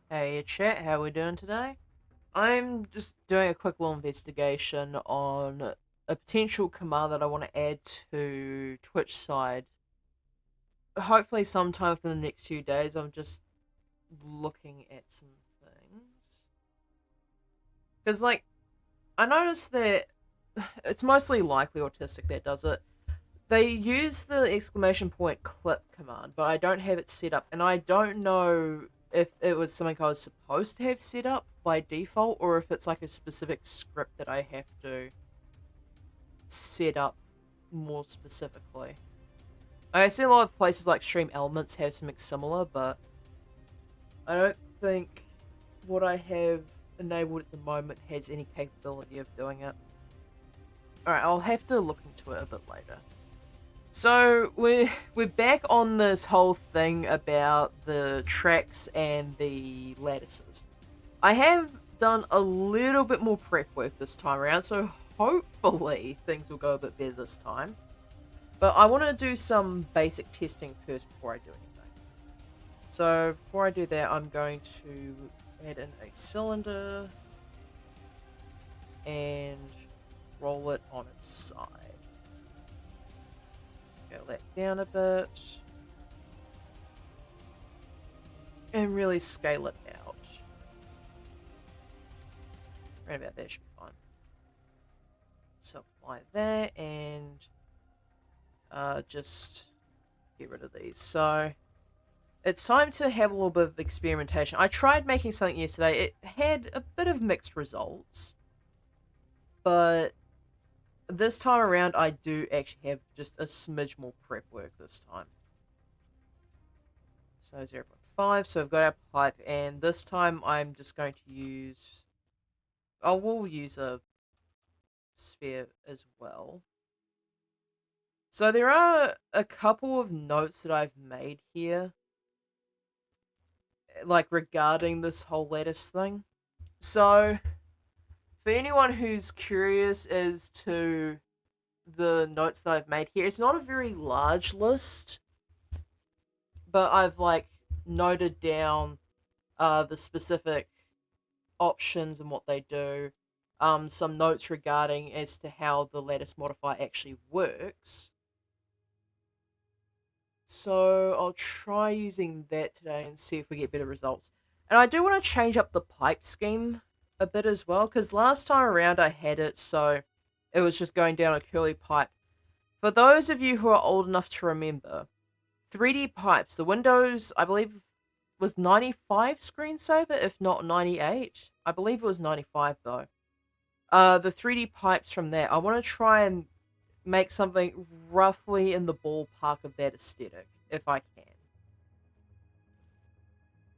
Hey chat, how we doing today? I'm just doing a quick little investigation on a potential command that I want to add to Twitch side. Hopefully sometime within the next few days. I'm just looking at some things. Because I noticed that it's mostly likely autistic that does it. They use the exclamation point clip command, but I don't have it set up, and I don't know if it was something I was supposed to have set up by default, or if it's like a specific script that I have to set up more specifically. I see a lot of places like Stream Elements have something similar, but I don't think what I have enabled at the moment has any capability of doing it. Alright, I'll have to look into it a bit later. So we're back on this whole thing about the tracks and the lattices. I have done a little bit more prep work this time around, so hopefully things will go a bit better this time. But I want to do some basic testing first before I do anything. So before I do that, I'm going to add in a cylinder and roll it on its side. Scale that down a bit. And really scale it out. Right about there should be fine. So apply that and just get rid of these. So it's time to have a little bit of experimentation. I tried making something yesterday. It had a bit of mixed results. But this time around, I do actually have just a smidge more prep work this time. So 0.5, so I've got our pipe, and this time I'm just going to use... Oh, we'll use a sphere as well. So there are a couple of notes that I've made here, like regarding this whole lattice thing. So, for anyone who's curious as to the notes that I've made here, it's not a very large list, but I've like noted down the specific options and what they do. Some notes regarding as to how the lattice modifier actually works. So I'll try using that today and see if we get better results. And I do want to change up the pipe scheme a bit as well, because last time around I had it so it was just going down a curly pipe. For those of you who are old enough to remember, 3D pipes, the Windows, I believe, was 95 screensaver, if not 98. I believe it was 95 though. The 3D pipes from there, I want to try and make something roughly in the ballpark of that aesthetic, if I can.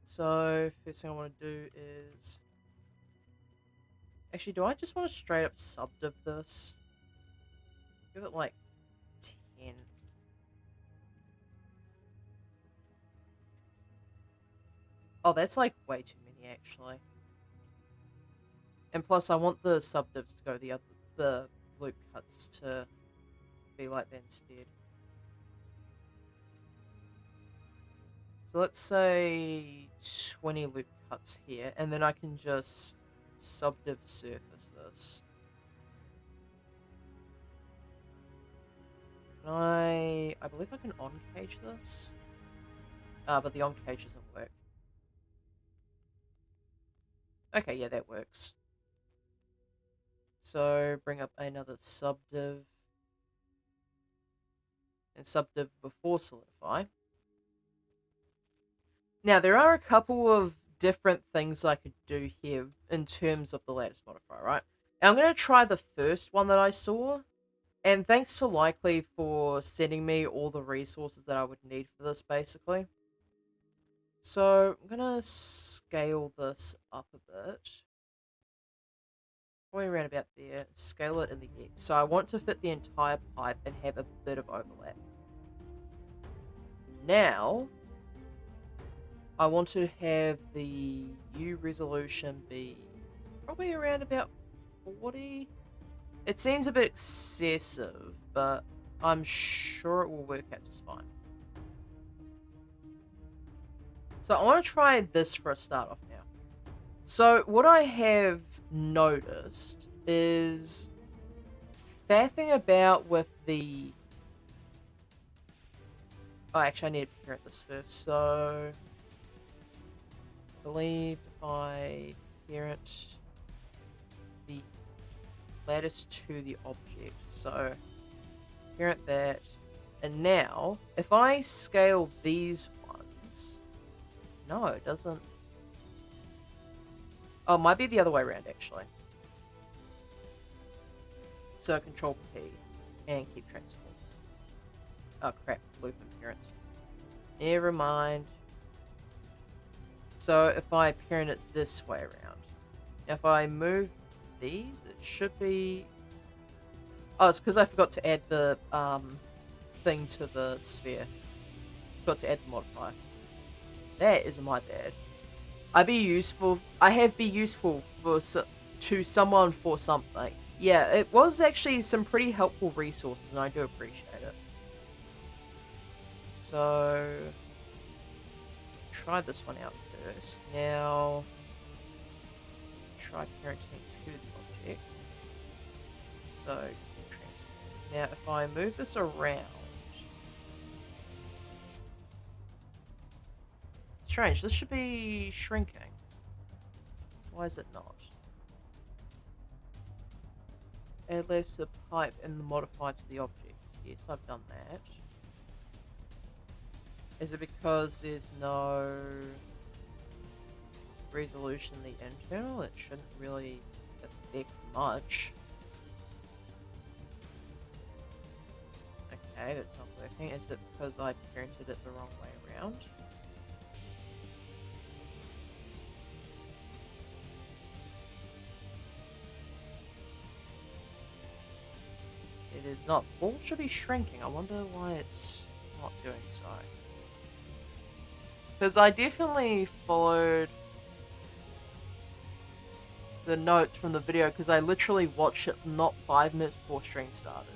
So, first thing I want to do is... Actually, do I just want to straight up subdiv this? Give it like 10. Oh, that's like way too many, actually. And plus, I want the subdivs to go the loop cuts to be like that instead. So let's say 20 loop cuts here, and then I can just subdiv surface this. Can I believe I can on-cage this? But the on-cage doesn't work. Okay, yeah, that works. So bring up another subdiv. And subdiv before solidify. Now, there are a couple of different things I could do here in terms of the lattice modifier, right? And I'm going to try the first one that I saw. And thanks to Likely for sending me all the resources that I would need for this, basically. So, I'm going to scale this up a bit. Probably around about there. Scale it in the edge. So I want to fit the entire pipe and have a bit of overlap. Now, I want to have the U resolution be probably around about 40. It seems a bit excessive, but I'm sure it will work out just fine. So I want to try this for a start off now. So what I have noticed is faffing about with the... Oh, actually, I need to parent this first. So, I believe if I parent the lattice to the object, so parent that, and now if I scale these ones, no, it doesn't. Oh, it might be the other way around actually. So Control P and keep transform. Oh crap, loop appearance. Never mind. So if I parent it this way around, if I move these, it should be... Oh, it's because I forgot to add the thing to the sphere. Forgot to add the modifier. That is my bad. I have be useful for to someone for something. Yeah, it was actually some pretty helpful resources, and I do appreciate it. So, try this one out first. Now, try parenting to the object. So, transform. Now, if I move this around, strange. This should be shrinking. Why is it not? Add less the pipe and the modifier to the object. Yes, I've done that. Is it because there's no resolution in the internal? It shouldn't really affect much. Okay, that's not working. Is it because I parented it the wrong way around? It is not. All should be shrinking. I wonder why it's not doing so. Because I definitely followed the notes from the video because I literally watched it not 5 minutes before stream started.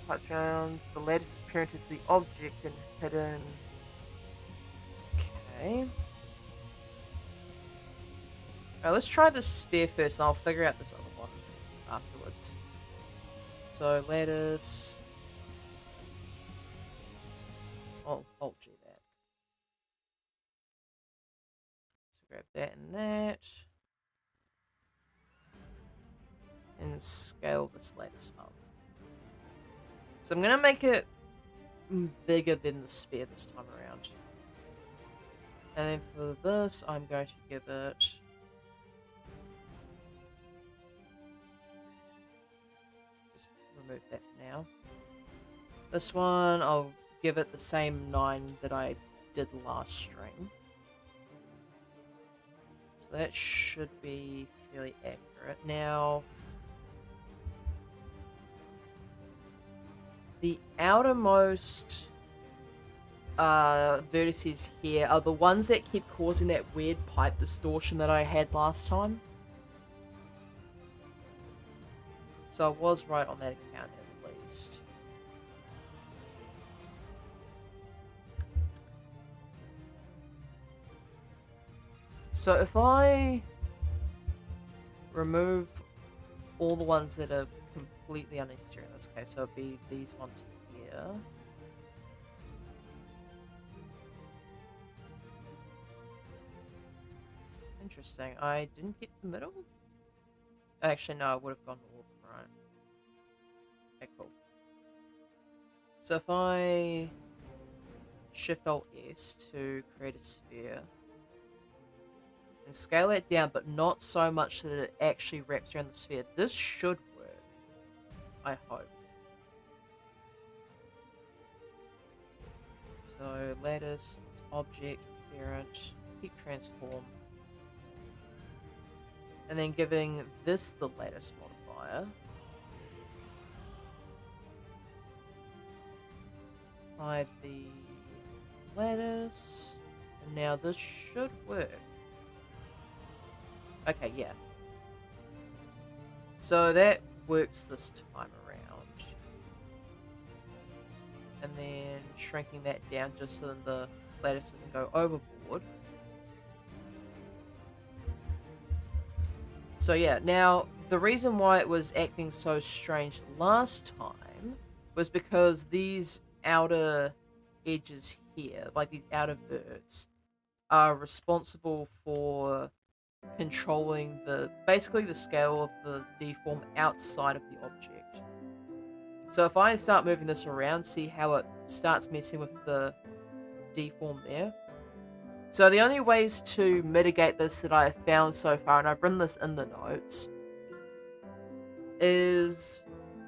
Pipe around. The lattice is parented to the object and hidden. Okay. Alright, let's try the sphere first and I'll figure out this other one afterwards. So lattice. Oh, Alt G that. So grab that and that. And scale this lattice up. So I'm going to make it bigger than the sphere this time around. And then for this, I'm going to give it... Just remove that for now. This one, I'll give it the same 9 that I did last stream. So that should be fairly accurate. Now... The outermost vertices here are the ones that keep causing that weird pipe distortion that I had last time. So I was right on that account at least. So if I remove all the ones that are completely unnecessary in this case, so it'd be these ones here. Interesting. I didn't get the middle? Actually, no, I would have gone all of them, right? Okay, cool. So if I Shift Alt S to create a sphere and scale it down, but not so much that it actually wraps around the sphere, this should work. I hope. So lattice, object, parent, keep transform. And then giving this the lattice modifier. Hide the lattice. And now this should work. Okay, yeah. So that works this time around. and then shrinking that down just so that the lattice doesn't go overboard. So yeah, now the reason why it was acting so strange last time was because these outer edges here, like these outer verts, are responsible for controlling basically the scale of the deform outside of the object. So if I start moving this around, see how it starts messing with the deform there? So the only ways to mitigate this that I have found so far, and I've written this in the notes, is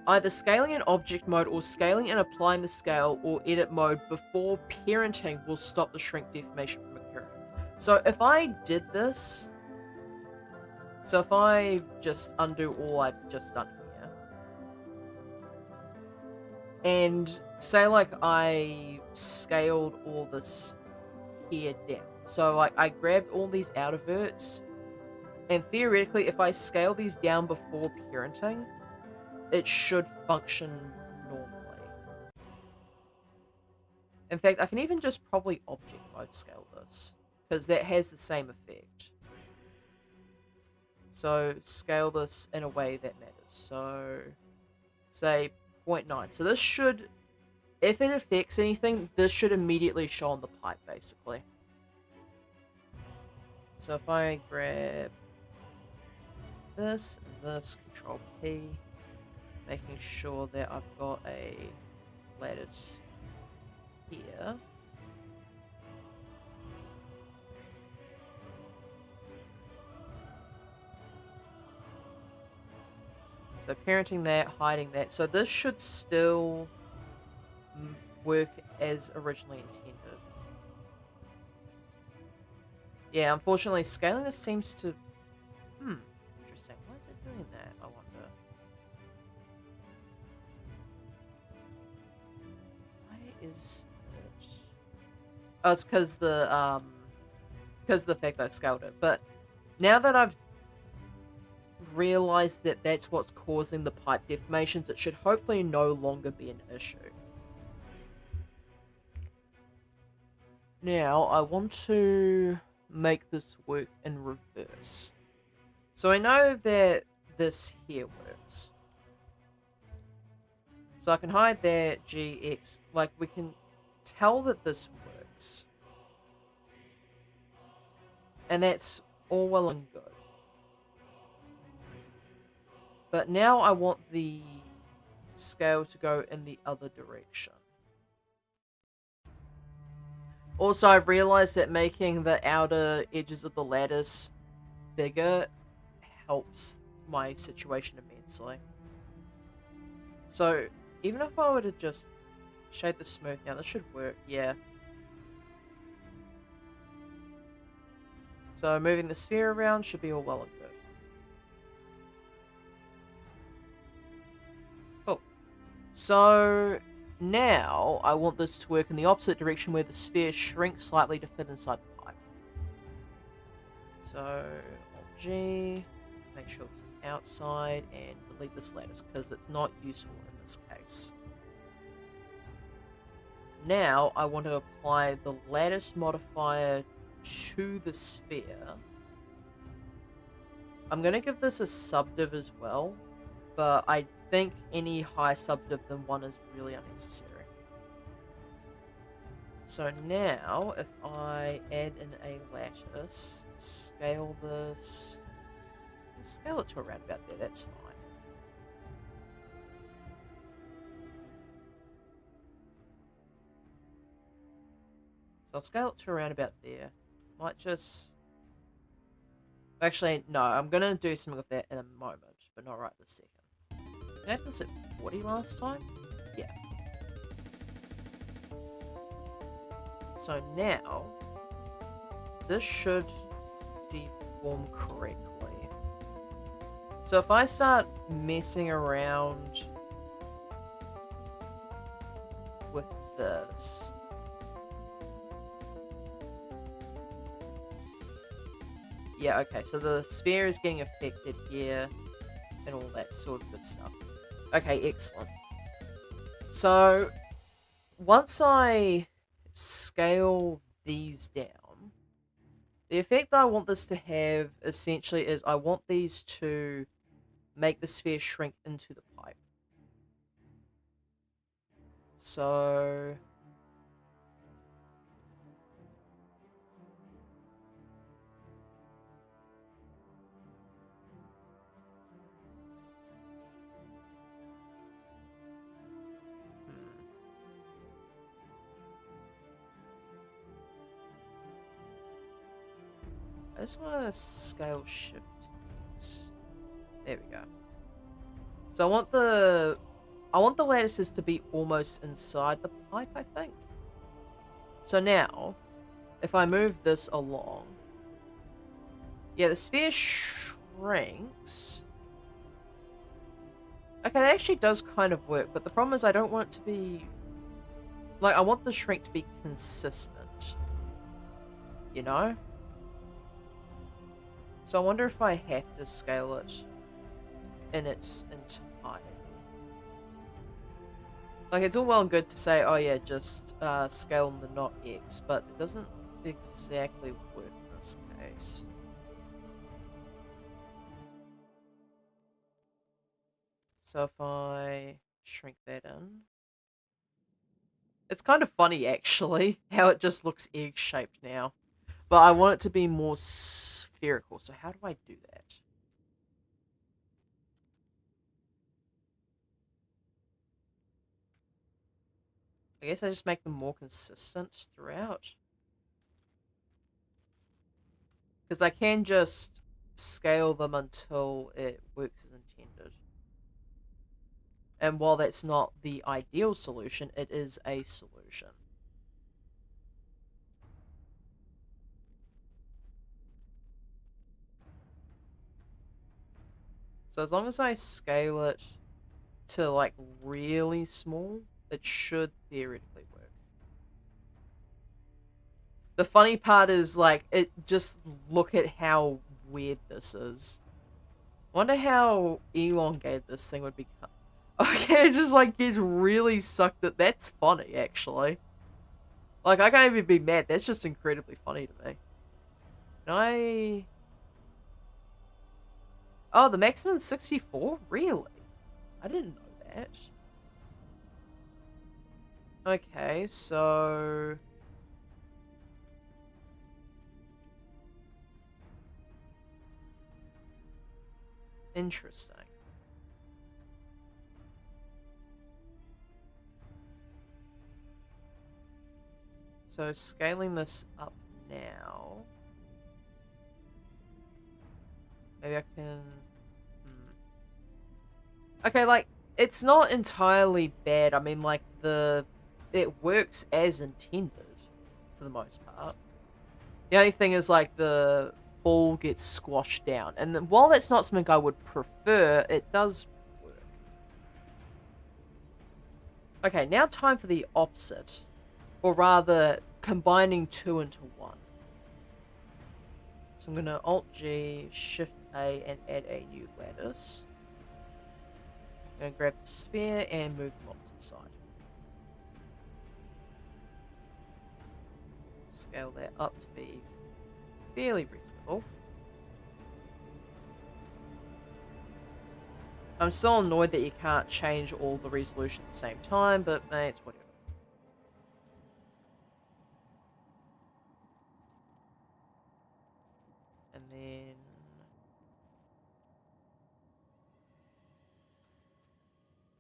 either scaling in object mode or scaling and applying the scale or edit mode before parenting will stop the shrink deformation from occurring. So if I did this, so if I just undo all I've just done here, and say like I scaled all this here down. So like I grabbed all these outer verts, and theoretically if I scale these down before parenting, it should function normally. In fact, I can even just probably object mode scale this, because that has the same effect. So scale this in a way that matters. So say 0.9. So this should, if it affects anything, this should immediately show on the pipe basically. So if I grab this and this, Control P, making sure that I've got a lattice here. So parenting that, hiding that. So this should still work as originally intended. Yeah, unfortunately, scaling this seems to... interesting. Why is it doing that, I wonder? Why is it... Oh, it's because the fact that I scaled it. But now that I've realized that that's what's causing the pipe deformations, it should hopefully no longer be an issue. Now, I want to make this work in reverse. So I know that this here works. So I can hide that GX, like we can tell that this works. And that's all well and good. But now I want the scale to go in the other direction. Also, I've realized that making the outer edges of the lattice bigger helps my situation immensely. So, even if I were to just shade the smooth now, this should work, yeah. So, moving the sphere around should be all well and good. Cool. So, now I want this to work in the opposite direction where the sphere shrinks slightly to fit inside the pipe. So, Alt-G, make sure this is outside, and delete this lattice because it's not useful in this case. Now, I want to apply the lattice modifier to the sphere. I'm going to give this a subdiv as well, but I think any higher subdiv than 1 is really unnecessary. So now, if I add in a lattice, scale this, scale it to around about there, that's fine. So I'll scale it to around about there. Might just... Actually, no, I'm going to do something with that in a moment, but not right this second. Did I have this at 40 last time? Yeah. So now, this should deform correctly. So if I start messing around with this... Yeah, okay, so the sphere is getting affected here, and all that sort of good stuff. Okay, excellent. So, once I scale these down, the effect that I want this to have essentially is I want these to make the sphere shrink into the pipe. So I just want to scale shift these. There we go. So I want the lattices to be almost inside the pipe, I think. So now, if I move this along, yeah, the sphere shrinks. Okay, that actually does kind of work, but the problem is I don't want it to be... Like, I want the shrink to be consistent. You know? So I wonder if I have to scale it in its entirety. Like, it's all well and good to say, oh yeah, just scale the not X, but it doesn't exactly work in this case. So if I shrink that in... It's kind of funny, actually, how it just looks egg-shaped now. But I want it to be more spherical, so how do I do that? I guess I just make them more consistent throughout. Because I can just scale them until it works as intended. And while that's not the ideal solution, it is a solution. So as long as I scale it to, like, really small, it should theoretically work. The funny part is, like, just look at how weird this is. Wonder how elongated this thing would become. Okay, it just, like, gets really sucked at... That's funny, actually. Like, I can't even be mad. That's just incredibly funny to me. Can I... Oh, the maximum 64? Really? I didn't know that. Okay, so... Interesting. So, scaling this up now... Maybe I can... Okay, like, it's not entirely bad. I mean, like, it works as intended, for the most part. The only thing is, like, the ball gets squashed down. And then, while that's not something I would prefer, it does work. Okay, now time for the opposite. Or rather, combining two into one. So I'm going to Alt-G, Shift-A, and add a new lattice. I'm going to grab the sphere and move them off to the side. Scale that up to be fairly reasonable. I'm still annoyed that you can't change all the resolution at the same time, but it's whatever. And then...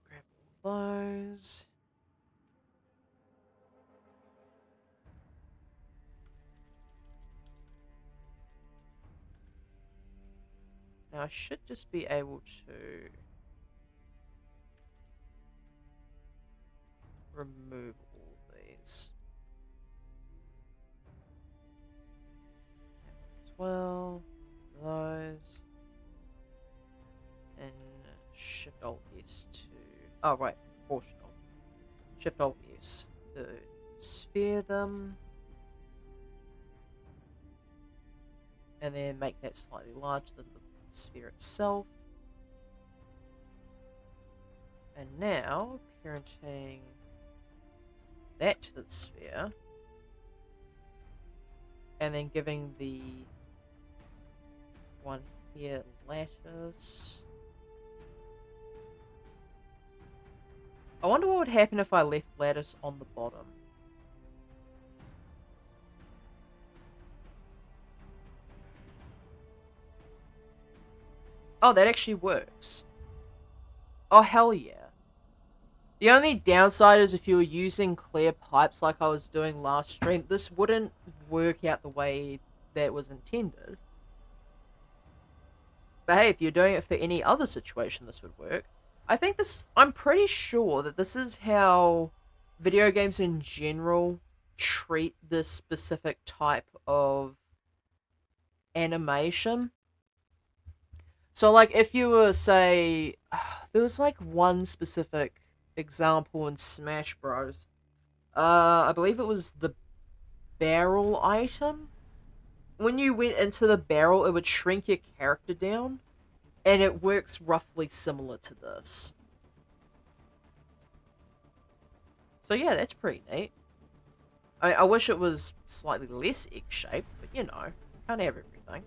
grab all those. Now I should just be able to remove all these. As well, those. And Shift Alt S to... Oh, right, proportional. Shift Alt S to sphere them. And then make that slightly larger than the sphere itself. And now, parenting that to the sphere. And then giving the one here lattice. I wonder what would happen if I left lattice on the bottom. Oh, that actually works. Oh, hell yeah. The only downside is if you were using clear pipes like I was doing last stream, this wouldn't work out the way that was intended. But hey, if you're doing it for any other situation, this would work. I'm pretty sure that this is how video games in general treat this specific type of animation. So, like, if you were, say, there was, like, one specific example in Smash Bros. I believe it was the barrel item. When you went into the barrel, it would shrink your character down, and it works roughly similar to this. So yeah, that's pretty neat. I wish it was slightly less egg-shaped, but you know, can't have everything.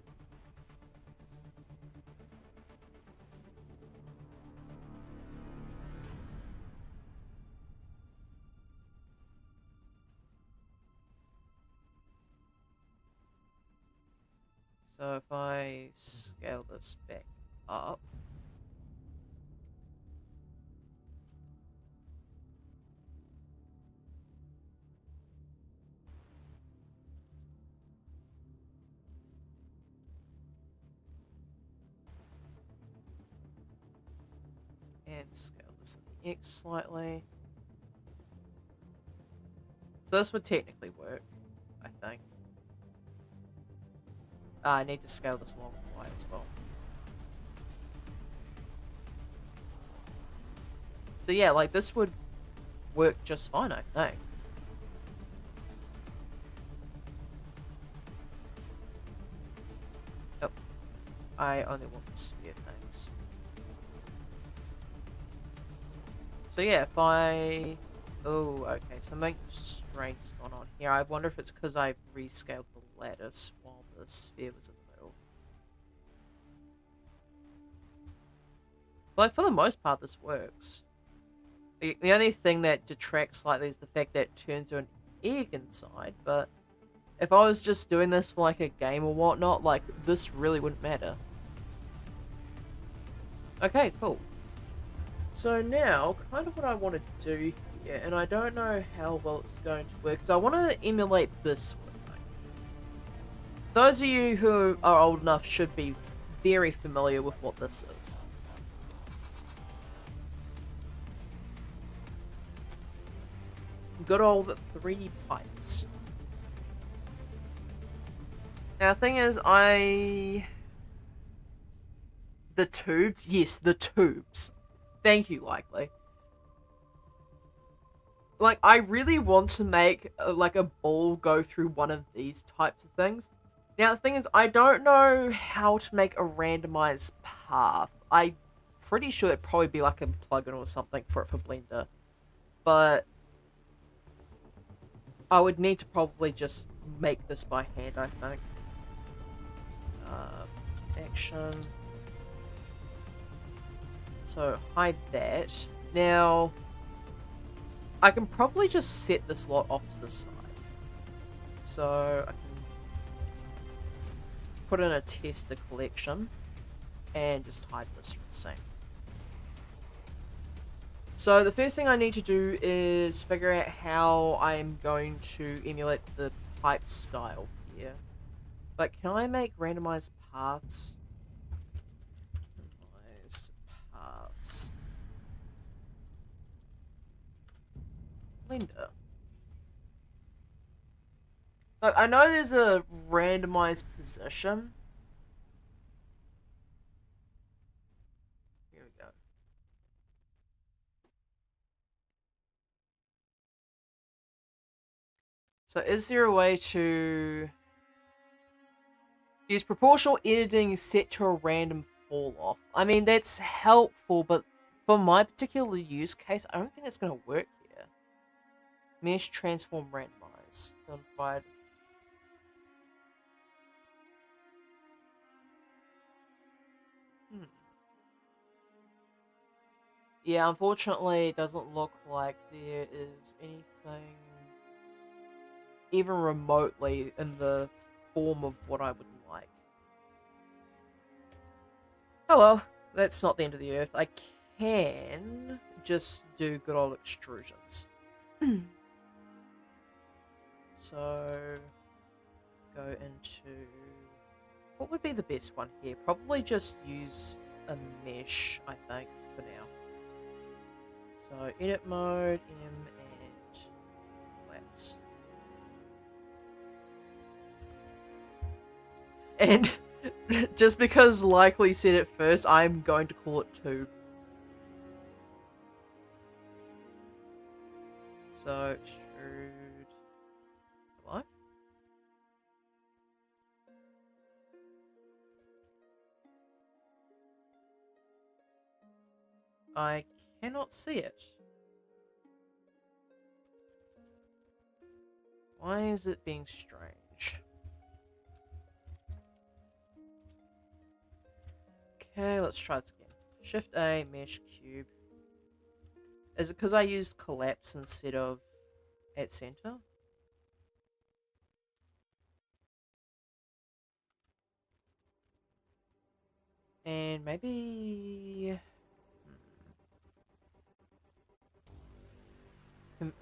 So if I scale this back up, and scale this in the X slightly. So this would technically work, I think. I need to scale this along the Y as well. So yeah, like this would work just fine, I think. Yep. I only want the sphere things. So yeah, if I... Oh, okay, something strange has gone on here. I wonder if it's because I rescaled the lattice while the sphere was in the middle. But like, for the most part, this works. The only thing that detracts slightly is the fact that it turns to an egg inside, but if I was just doing this for like a game or whatnot, like, this really wouldn't matter. Okay, cool. So now, kind of what I want to do here, and I don't know how well it's going to work, because I want to emulate this sort of thing. Those of you who are old enough should be very familiar with what this is. Good old 3D pipes. Now, the thing is, the tubes? Yes, the tubes. Thank you, Likely. Like, I really want to make, like, a ball go through one of these types of things. Now, the thing is, I don't know how to make a randomized path. I'm pretty sure it'd probably be, like, a plugin or something for Blender. But I would need to probably just make this by hand, I think. Action. So, hide that. Now, I can probably just set this lot off to the side. So, I can put in a tester collection and just hide this from the same. So, the first thing I need to do is figure out how I'm going to emulate the pipe style here. But can I make randomized paths? Randomized paths. Blender. Look, I know there's a randomized position. Here we go. So is there a way to use proportional editing set to a random fall off? I mean, that's helpful, but for my particular use case, I don't think it's going to work here. Mesh transform randomize. Notified. Hmm. Yeah, unfortunately, it doesn't look like there is anything even remotely in the form of what I would like. Oh well, that's not the end of the earth. I can just do good old extrusions. So, go into... What would be the best one here? Probably just use a mesh, I think, for now. So, edit mode, M, and let's. And just because Likely said it first, I'm going to call it 2. So, extrude... Hello? I cannot see it. Why is it being strange? Okay, let's try this again. Shift A, mesh cube. Is it because I used collapse instead of at center? And maybe...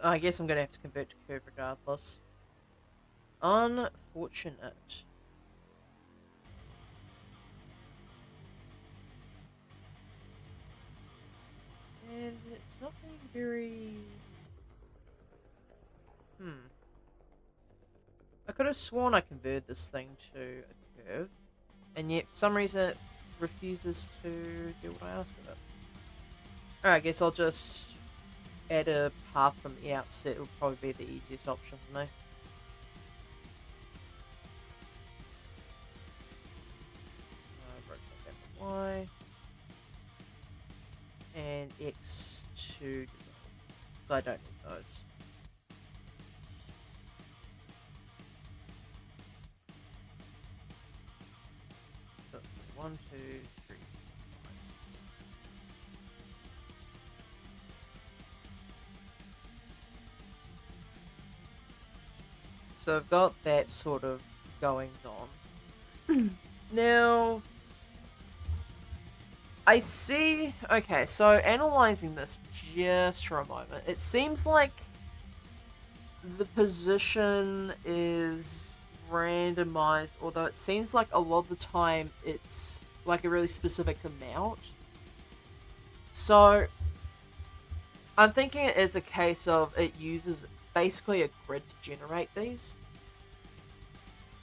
I guess I'm going to have to convert to curve regardless. Unfortunate. And it's not being very... I could have sworn I converted this thing to a curve, and yet for some reason it refuses to do what I asked of it. Alright, I guess I'll just add a path from the outset. It will probably be the easiest option for me. Rotate that to Y. And X to dissolve. So I don't need those. So let's see, 1, 2, 3. So I've got that sort of goings on. Now, I see... Okay, so analysing this just for a moment, it seems like the position is randomized, although it seems like a lot of the time it's like a really specific amount. So, I'm thinking it is a case of it uses basically a grid to generate these.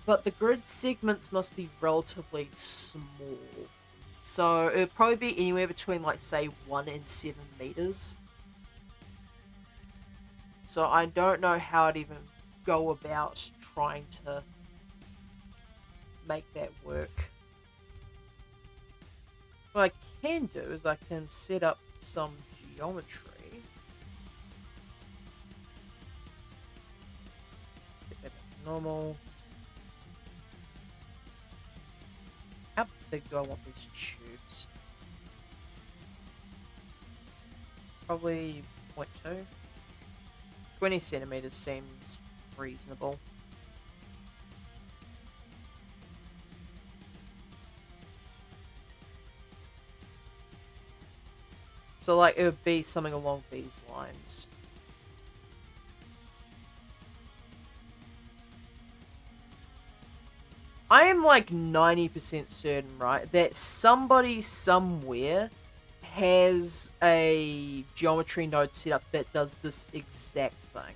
But the grid segments must be relatively small. So it would probably be anywhere between, like, say, 1 and 7 meters. So I don't know how I'd even go about trying to make that work. What I can do is I can set up some geometry. Set that to normal. How big do I want these tubes? Probably 0.2. 20 centimeters seems reasonable. So, like, it would be something along these lines. I am, like, 90% certain, right, that somebody somewhere has a geometry node set up that does this exact thing.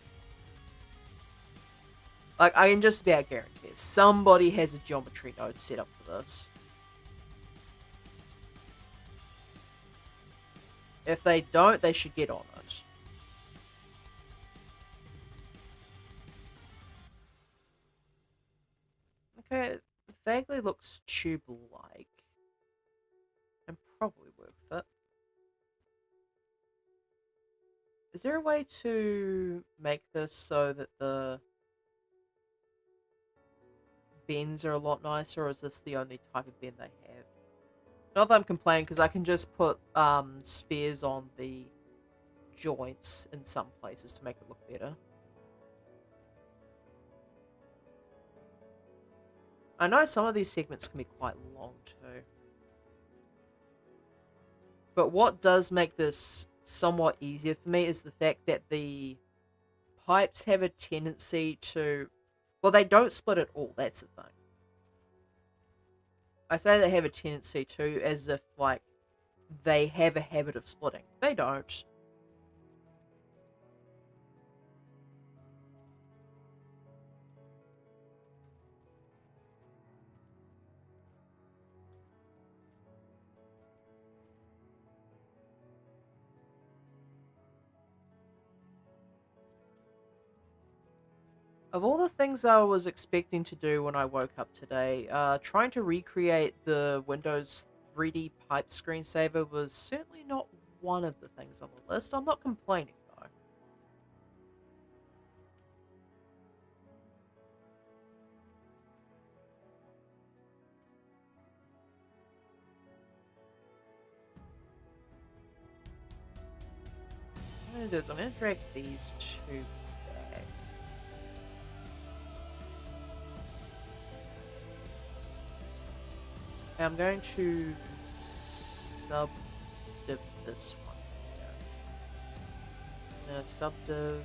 Like, I can just about guarantee it. Somebody has a geometry node set up for this. If they don't, they should get on it. Okay, it vaguely looks tube-like. And probably work with it. Is there a way to make this so that the bends are a lot nicer, or is this the only type of bend they have? Not that I'm complaining, because I can just put spheres on the joints in some places to make it look better. I know some of these segments can be quite long too. But what does make this somewhat easier for me is the fact that the pipes have a tendency to... Well, they don't split at all, that's the thing. I say they have a tendency to as if, like, they have a habit of splitting. They don't. Of all the things I was expecting to do when I woke up today, trying to recreate the Windows 3D pipe screensaver was certainly not one of the things on the list. I'm not complaining, though. What I'm going to do is I'm going to drag these two back. I'm going to subdiv this one here. Subdiv.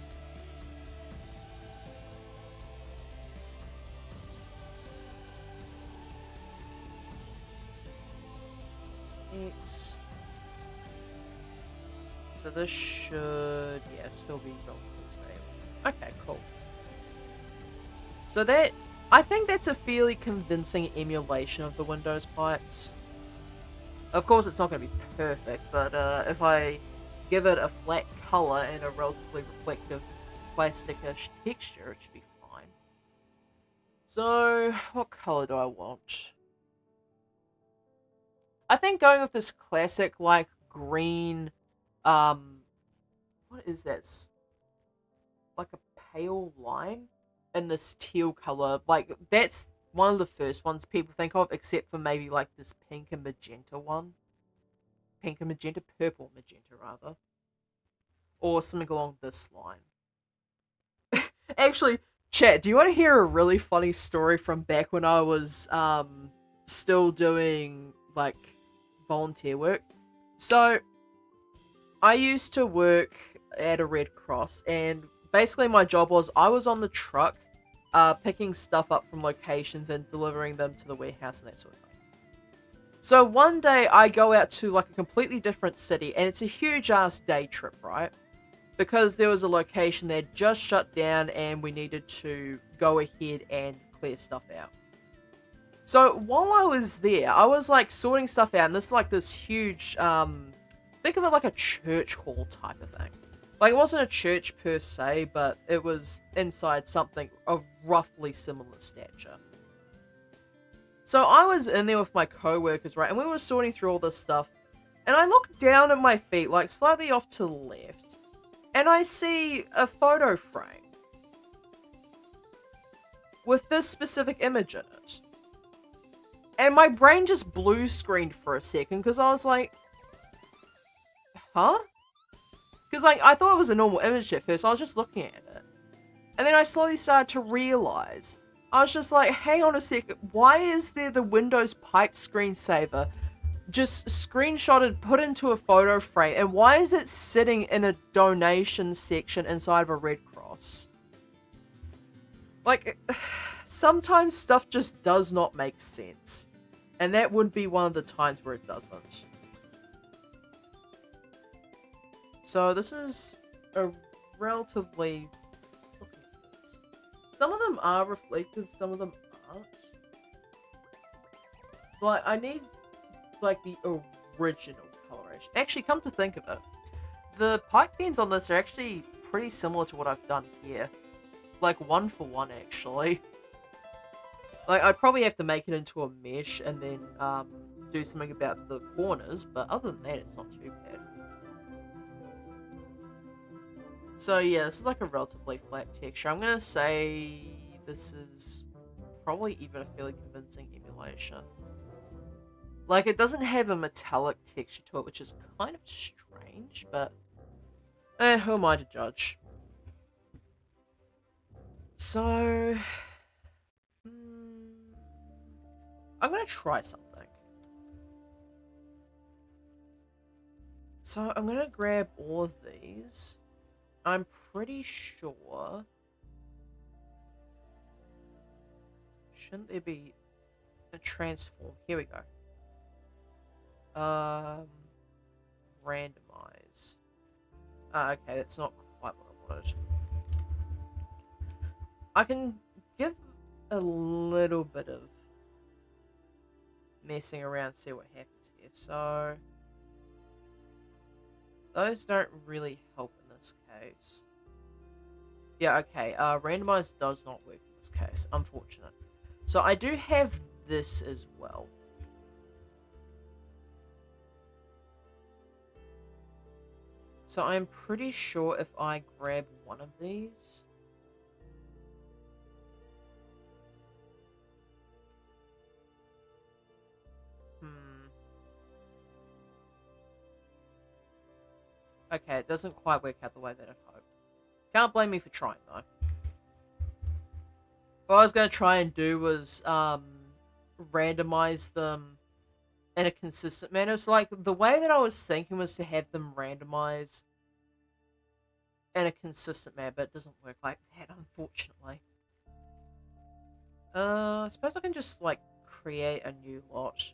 X. So this should, yeah, still be relatively stable. Okay, cool. So that, I think that's a fairly convincing emulation of the Windows pipes. Of course, it's not going to be perfect, but if I give it a flat color and a relatively reflective plasticish texture, it should be fine. So, what color do I want? I think going with this classic, like, green, what is that? Like a pale line? In this teal color, like, that's one of the first ones people think of, except for maybe, like, this pink and magenta one. Pink and magenta? Purple and magenta, rather. Or something along this line. Actually, chat, do you want to hear a really funny story from back when I was, still doing, like, volunteer work? So, I used to work at a Red Cross, and basically my job was I was on the truck picking stuff up from locations and delivering them to the warehouse and that sort of thing. So one day I go out to like a completely different city, and it's a huge ass day trip, right? Because there was a location that had just shut down and we needed to go ahead and clear stuff out. So while I was there, I was like sorting stuff out, and this is like this huge, think of it like a church hall type of thing. Like, it wasn't a church per se, but it was inside something of roughly similar stature. So I was in there with my co-workers, right, and we were sorting through all this stuff, and I look down at my feet, like, slightly off to the left, and I see a photo frame with this specific image in it. And my brain just blue screened for a second, because I was like, huh? Because, like, I thought it was a normal image at first. I was just looking at it. And then I slowly started to realize. I was just like, hang on a second. Why is there the Windows pipe screensaver just screenshotted, put into a photo frame? And why is it sitting in a donation section inside of a Red Cross? Like, sometimes stuff just does not make sense. And that would be one of the times where it doesn't. So this is a relatively... Some of them are reflective, some of them aren't. But I need, like, the original coloration. Actually, come to think of it, the pipe bends on this are actually pretty similar to what I've done here. Like, one for one, actually. Like, I'd probably have to make it into a mesh and then do something about the corners, but other than that, it's not too bad. So yeah, this is like a relatively flat texture. I'm gonna say this is probably even a fairly convincing emulation. Like, it doesn't have a metallic texture to it, which is kind of strange, but who am I to judge? So, hmm, I'm gonna try something. So I'm gonna grab all of these. I'm pretty sure. Shouldn't there be a transform? Here we go. Randomize. Okay, that's not quite what I wanted. I can give a little bit of messing around, see what happens here. So those don't really help in this case. Yeah, okay. Randomize does not work in this case. Unfortunate. So I do have this as well. So I'm pretty sure if I grab one of these. Okay, it doesn't quite work out the way that I'd hoped. Can't blame me for trying, though. What I was going to try and do was randomize them in a consistent manner. So, like, the way that I was thinking was to have them randomize in a consistent manner, but it doesn't work like that, unfortunately. I suppose I can just, like, create a new lot.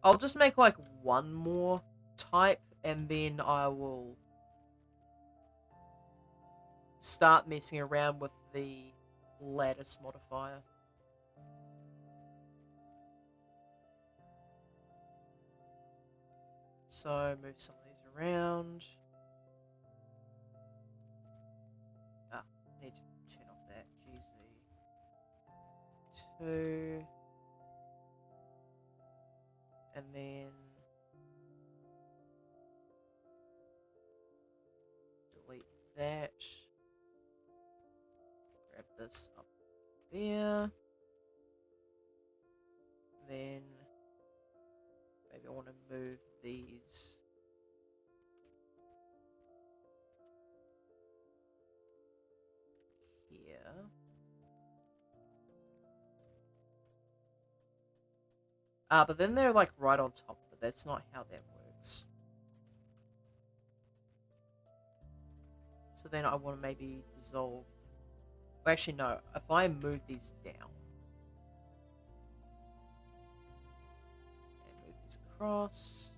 I'll just make, like, one more type, and then I will start messing around with the lattice modifier. So move some of these around. Need to turn off that GZ2, and then delete that. Grab this up there. Then maybe I want to move these here. But then they're like right on top of it. That's not how that works. So then I want to maybe dissolve. Well, actually, no. If I move these down and move these across,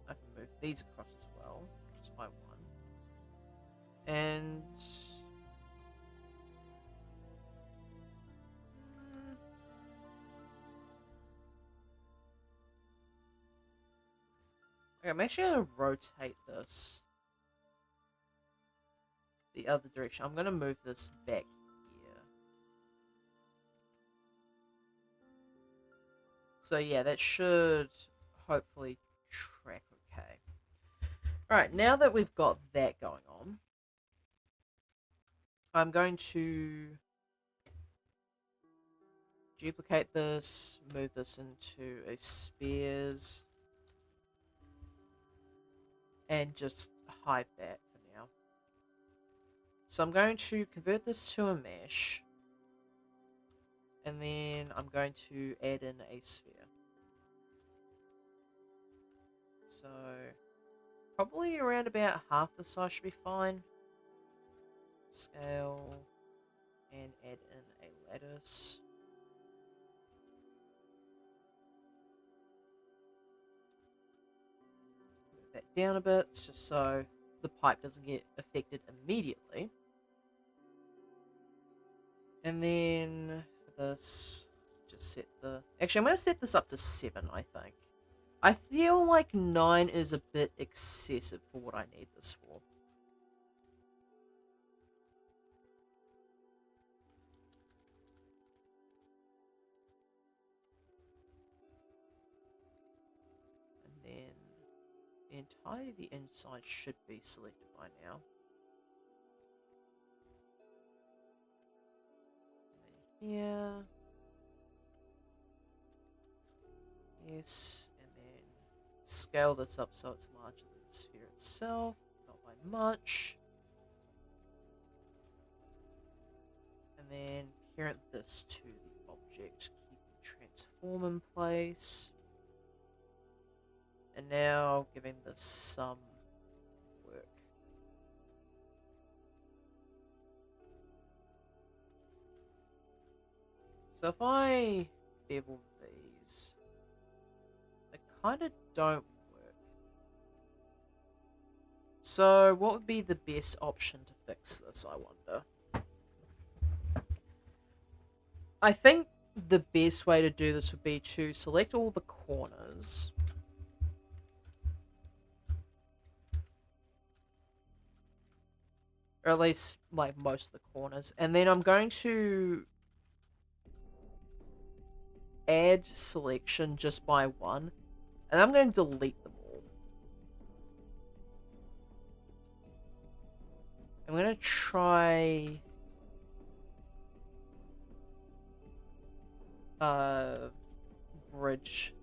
I can move these across as well, just by one. And okay, I'm actually going to rotate this the other direction. I'm going to move this back here. So yeah, that should hopefully track okay. Alright, now that we've got that going on, I'm going to duplicate this, move this into a spears, and just hide that for now. So I'm going to convert this to a mesh, and then I'm going to add in a sphere. So probably around about half the size should be fine. Scale, and add in a lattice. Move that down a bit, just so the pipe doesn't get affected immediately. And then for this, just set the... Actually, I'm going to set this up to 7, I think. I feel like 9 is a bit excessive for what I need this for. And entirely the inside should be selected by now. And then here. Yes, and then scale this up so it's larger than the sphere itself, not by much. And then parent this to the object, keeping transform in place. And now giving this some work. So if I bevel these, they kind of don't work. So what would be the best option to fix this, I wonder? I think the best way to do this would be to select all the corners. Or at least, like, most of the corners. And then I'm going to add selection just by one. And I'm going to delete them all. I'm going to try... bridge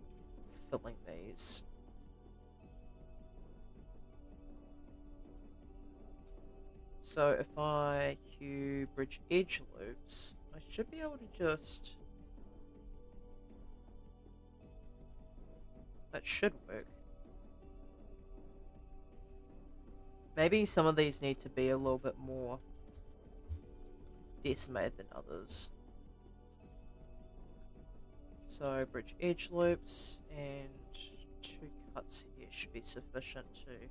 filling these. So if I hue bridge edge loops, I should be able to just... That should work. Maybe some of these need to be a little bit more decimated than others. So bridge edge loops and 2 cuts here should be sufficient to...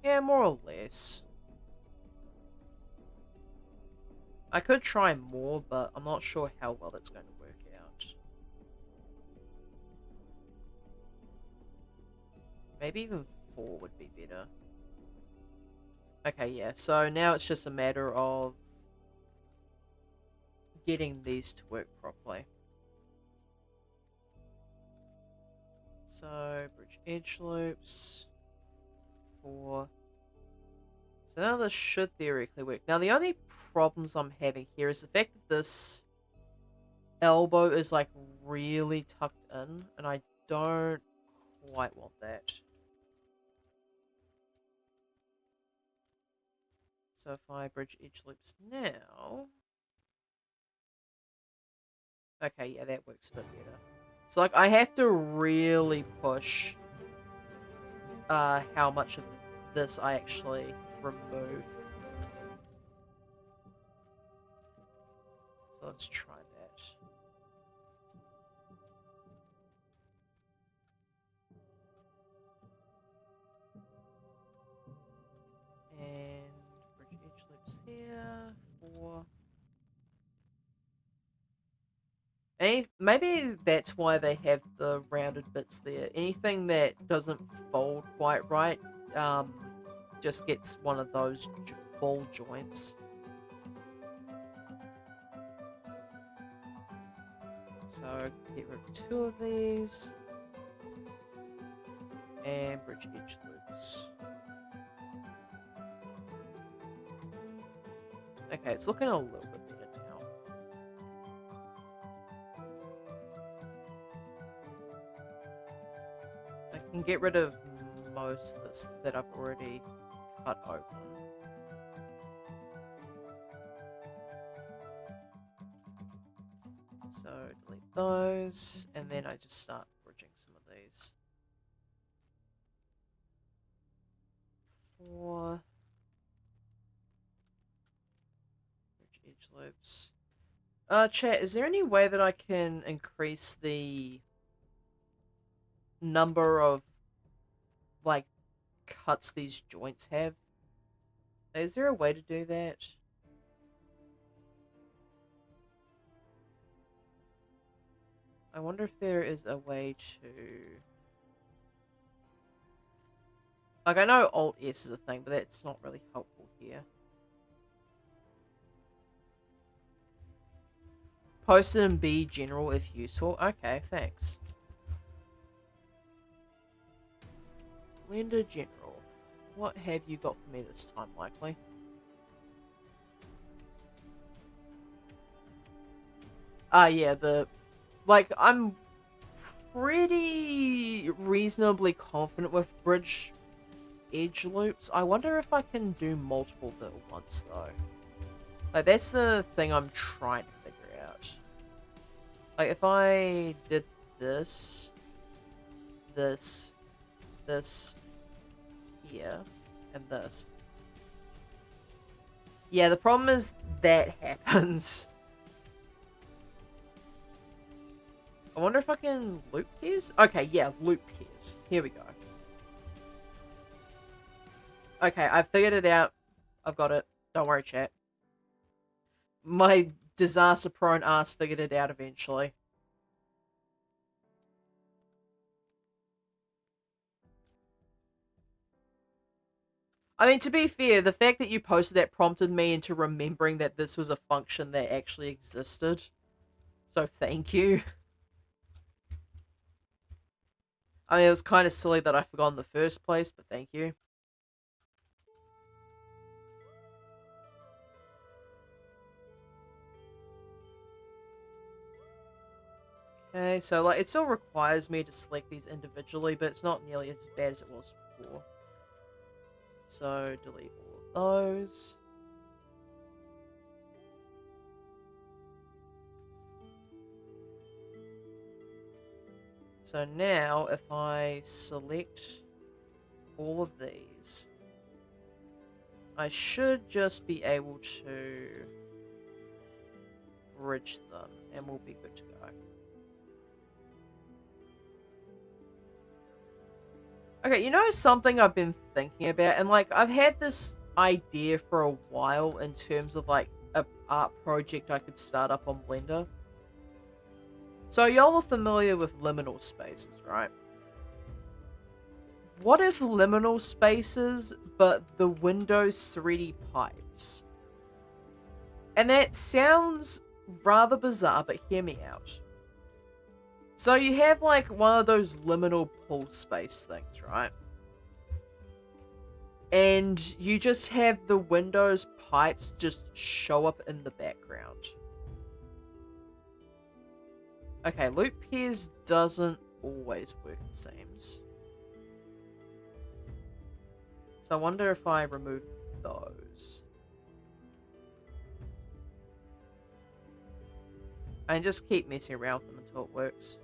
Yeah, more or less. I could try more, but I'm not sure how well that's going to work out. Maybe even 4 would be better. Okay, yeah, so now it's just a matter of getting these to work properly. So, bridge edge loops. 4. So now this should theoretically work. Now the only problems I'm having here is the fact that this elbow is like really tucked in, and I don't quite want that. So if I bridge edge loops now... Okay, yeah, that works a bit better. So like I have to really push how much of this I actually remove. So let's try that. And bridge edge loops here. 4. Maybe that's why they have the rounded bits there. Anything that doesn't fold quite right just gets one of those ball joints. So get rid of 2 of these. And bridge edge loops. Okay, it's looking a little bit better now. I can get rid of most of this that I've already cut open. So delete those, and then I just start bridging some of these. 4. Bridge edge loops. Chat, is there any way that I can increase the number of, like, cuts these joints have? Is there a way to do that? I wonder if there is a way to... Like, I know Alt-S is a thing, but that's not really helpful here. Post it in B general if useful. Okay, thanks. Blender General. What have you got for me this time, likely? Yeah, I'm pretty reasonably confident with bridge edge loops. I wonder if I can do multiple little ones, though. Like, that's the thing I'm trying to figure out. Like, if I did this, this, this, here, and this. Yeah, the problem is that happens. I wonder if I can loop pairs? Okay, yeah, loop pairs. Here we go. Okay, I've figured it out. I've got it. Don't worry, chat. My disaster-prone ass figured it out eventually. I mean, to be fair, the fact that you posted that prompted me into remembering that this was a function that actually existed. So thank you. I mean, it was kind of silly that I forgot in the first place, but thank you. Okay, so like it still requires me to select these individually, but it's not nearly as bad as it was before. So delete all of those. So now if I select all of these, I should just be able to bridge them and we'll be good to go. Okay, you know something I've been thinking about, and like I've had this idea for a while in terms of like a art project I could start up on Blender. So y'all are familiar with liminal spaces, right? What if liminal spaces, but the Windows 3D pipes? And that sounds rather bizarre, but hear me out. So you have like one of those liminal pool space things, right? And you just have the Windows pipes just show up in the background. Okay, loop pairs doesn't always work, it seems. So I wonder if I remove those. And just keep messing around with them until it works.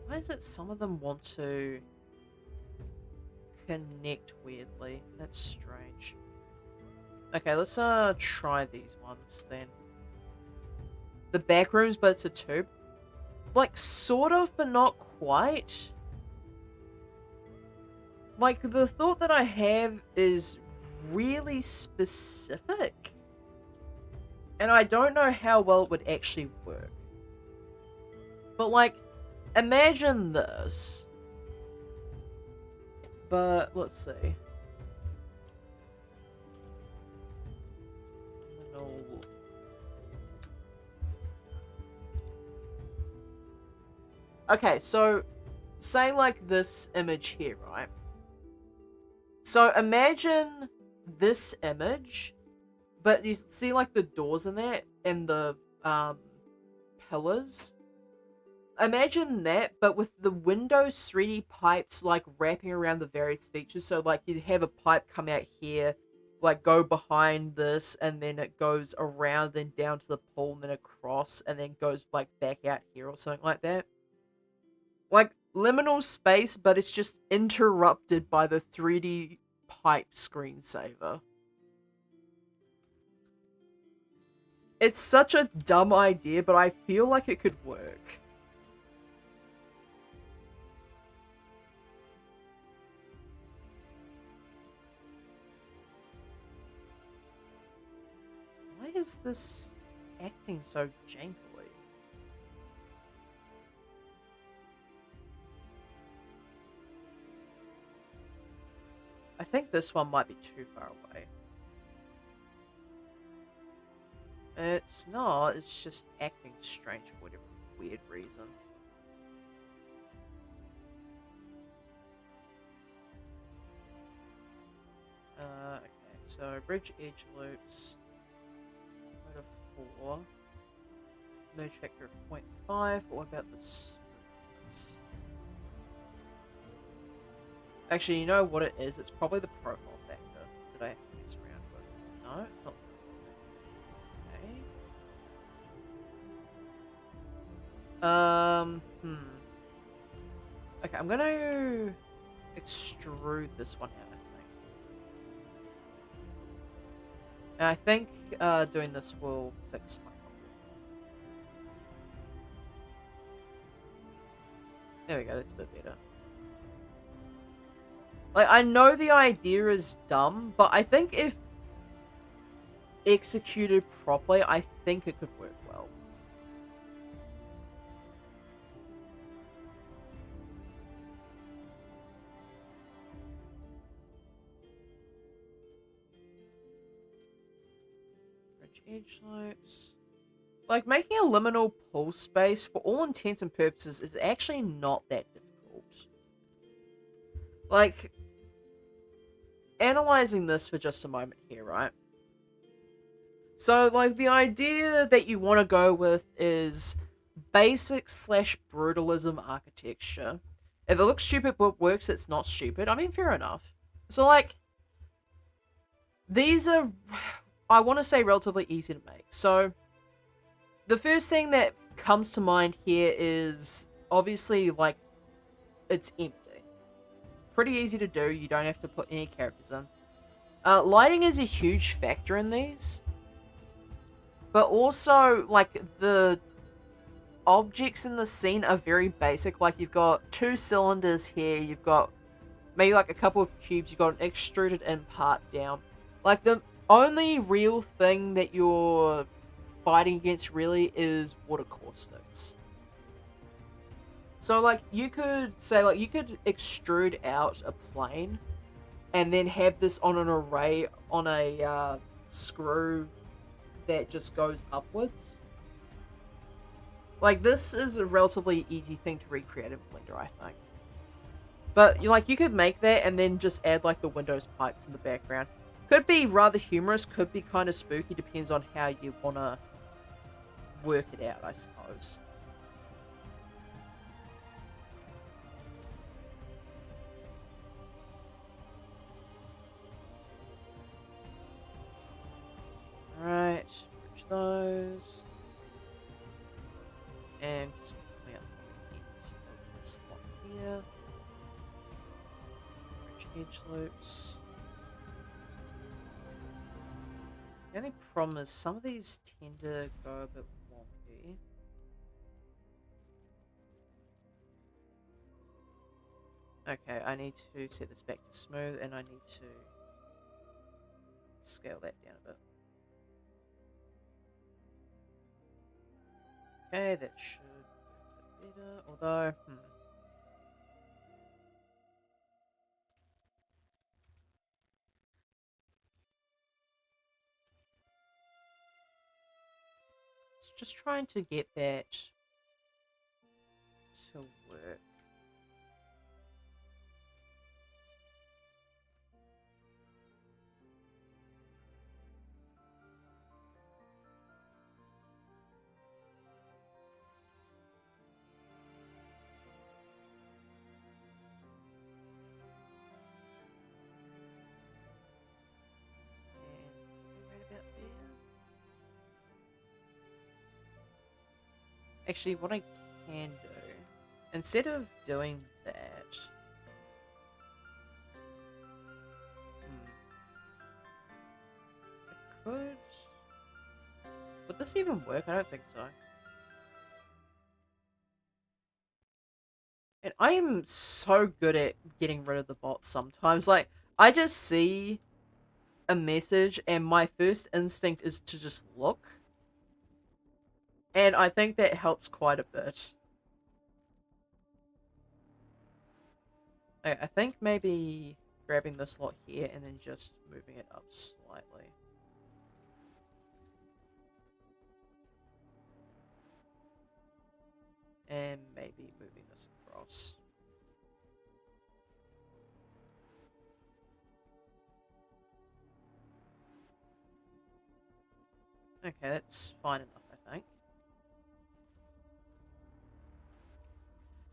Why is it some of them want to connect weirdly? That's strange. Okay, let's try these ones then. The back rooms, but it's a tube. Like, sort of, but not quite. Like, the thought that I have is really specific. And I don't know how well it would actually work. But, like, imagine this. But, let's see. No. Okay, so, say like this image here, right? So imagine this image, but you see like the doors in there and the pillars. Imagine that, but with the Windows 3D pipes like wrapping around the various features. So like you have a pipe come out here, like go behind this, and then it goes around, then down to the pool, and then across, and then goes like back out here or something like that. Like liminal space, but it's just interrupted by the 3D pipe screensaver. It's such a dumb idea, but I feel like it could work. Why is this acting so jankily? I think this one might be too far away. It's not, it's just acting strange for whatever weird reason. So bridge edge loops, mode of 4, merge factor of 0.5, but what about the smoothness? Actually, you know what it is? It's probably the profile factor that I have to mess around with. No, it's not the profile factor. Okay. Okay, I'm gonna extrude this one out, I think. And I think doing this will fix my problem. There we go, that's a bit better. Like, I know the idea is dumb, but I think if executed properly, I think it could work well. Bridge edge loops. Like, making a liminal pull space, for all intents and purposes, is actually not that difficult. Like, analyzing this for just a moment here, right? So, like, the idea that you want to go with is basic slash brutalism architecture. If it looks stupid but works, it's not stupid. I mean, fair enough. So, like, these are, I want to say, relatively easy to make. So, the first thing that comes to mind here is obviously, like, it's empty. Pretty easy to do. You don't have to put any characters in. Lighting is a huge factor in these. But also, like, the objects in the scene are very basic. Like, you've got 2 cylinders here. You've got maybe, like, a couple of cubes. You've got an extruded in part down. Like, the only real thing that you're fighting against, really, is water caustics. So, like, you could say, like, you could extrude out a plane and then have this on an array on a screw that just goes upwards. Like, this is a relatively easy thing to recreate in Blender, I think. But, you could make that and then just add, like, the Windows pipes in the background. Could be rather humorous, could be kind of spooky, depends on how you want to work it out, I suppose. Alright, bridge those. And just clean up this slot here. Bridge edge loops. The only problem is some of these tend to go a bit wonky. Okay, I need to set this back to smooth, and I need to scale that down a bit. Okay, that should be better, although, just trying to get that to work. Actually, what I can do, instead of doing that, I could... Would this even work? I don't think so. And I am so good at getting rid of the bots sometimes. Like, I just see a message and my first instinct is to just look. And I think that helps quite a bit. Okay, I think maybe grabbing this slot here and then just moving it up slightly. And maybe moving this across. Okay, that's fine enough, I think.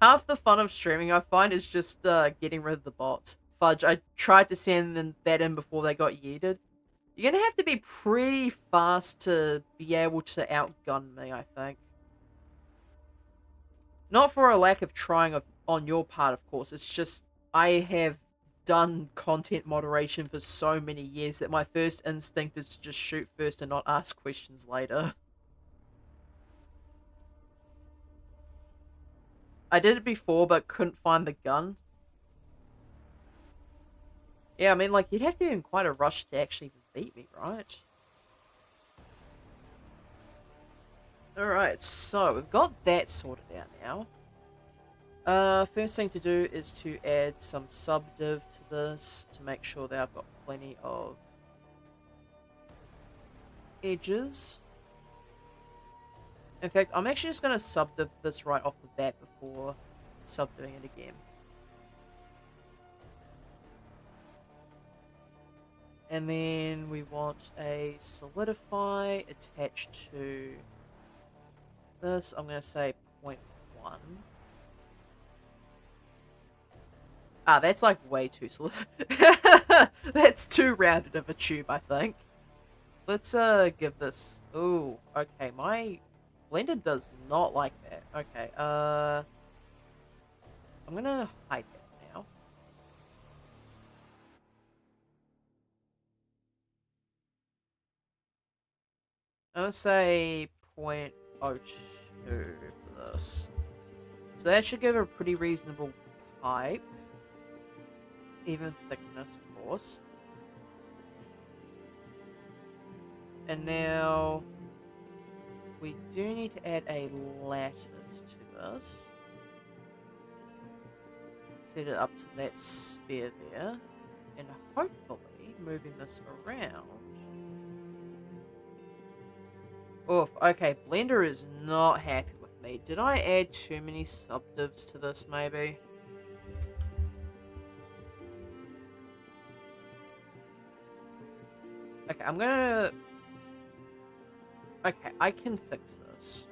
Half the fun of streaming, I find, is just getting rid of the bots. Fudge, I tried to send that in before they got yeeted. You're gonna have to be pretty fast to be able to outgun me, I think. Not for a lack of trying on your part, of course. It's just I have done content moderation for so many years that my first instinct is to just shoot first and not ask questions later. I did it before, but couldn't find the gun. Yeah, I mean, like, you'd have to be in quite a rush to actually beat me, right? Alright, so we've got that sorted out now. First thing to do is to add some subdiv to this to make sure that I've got plenty of edges. In fact, I'm actually just going to subdiv this right off the bat before subdiving it again. And then we want a solidify attached to this. I'm going to say 0.1. Ah, that's like way too solid. That's too rounded of a tube, I think. Let's give this... Ooh, okay, my blender does not like that. Okay, I'm gonna hide that now. I'm gonna say 0.02 for this. So that should give a pretty reasonable pipe. Even thickness, of course. And now we do need to add a lattice to this. Set it up to that sphere there. And hopefully moving this around. Oof, okay, Blender is not happy with me. Did I add too many subdivs to this, maybe? Okay, I'm gonna... Okay, I can fix this.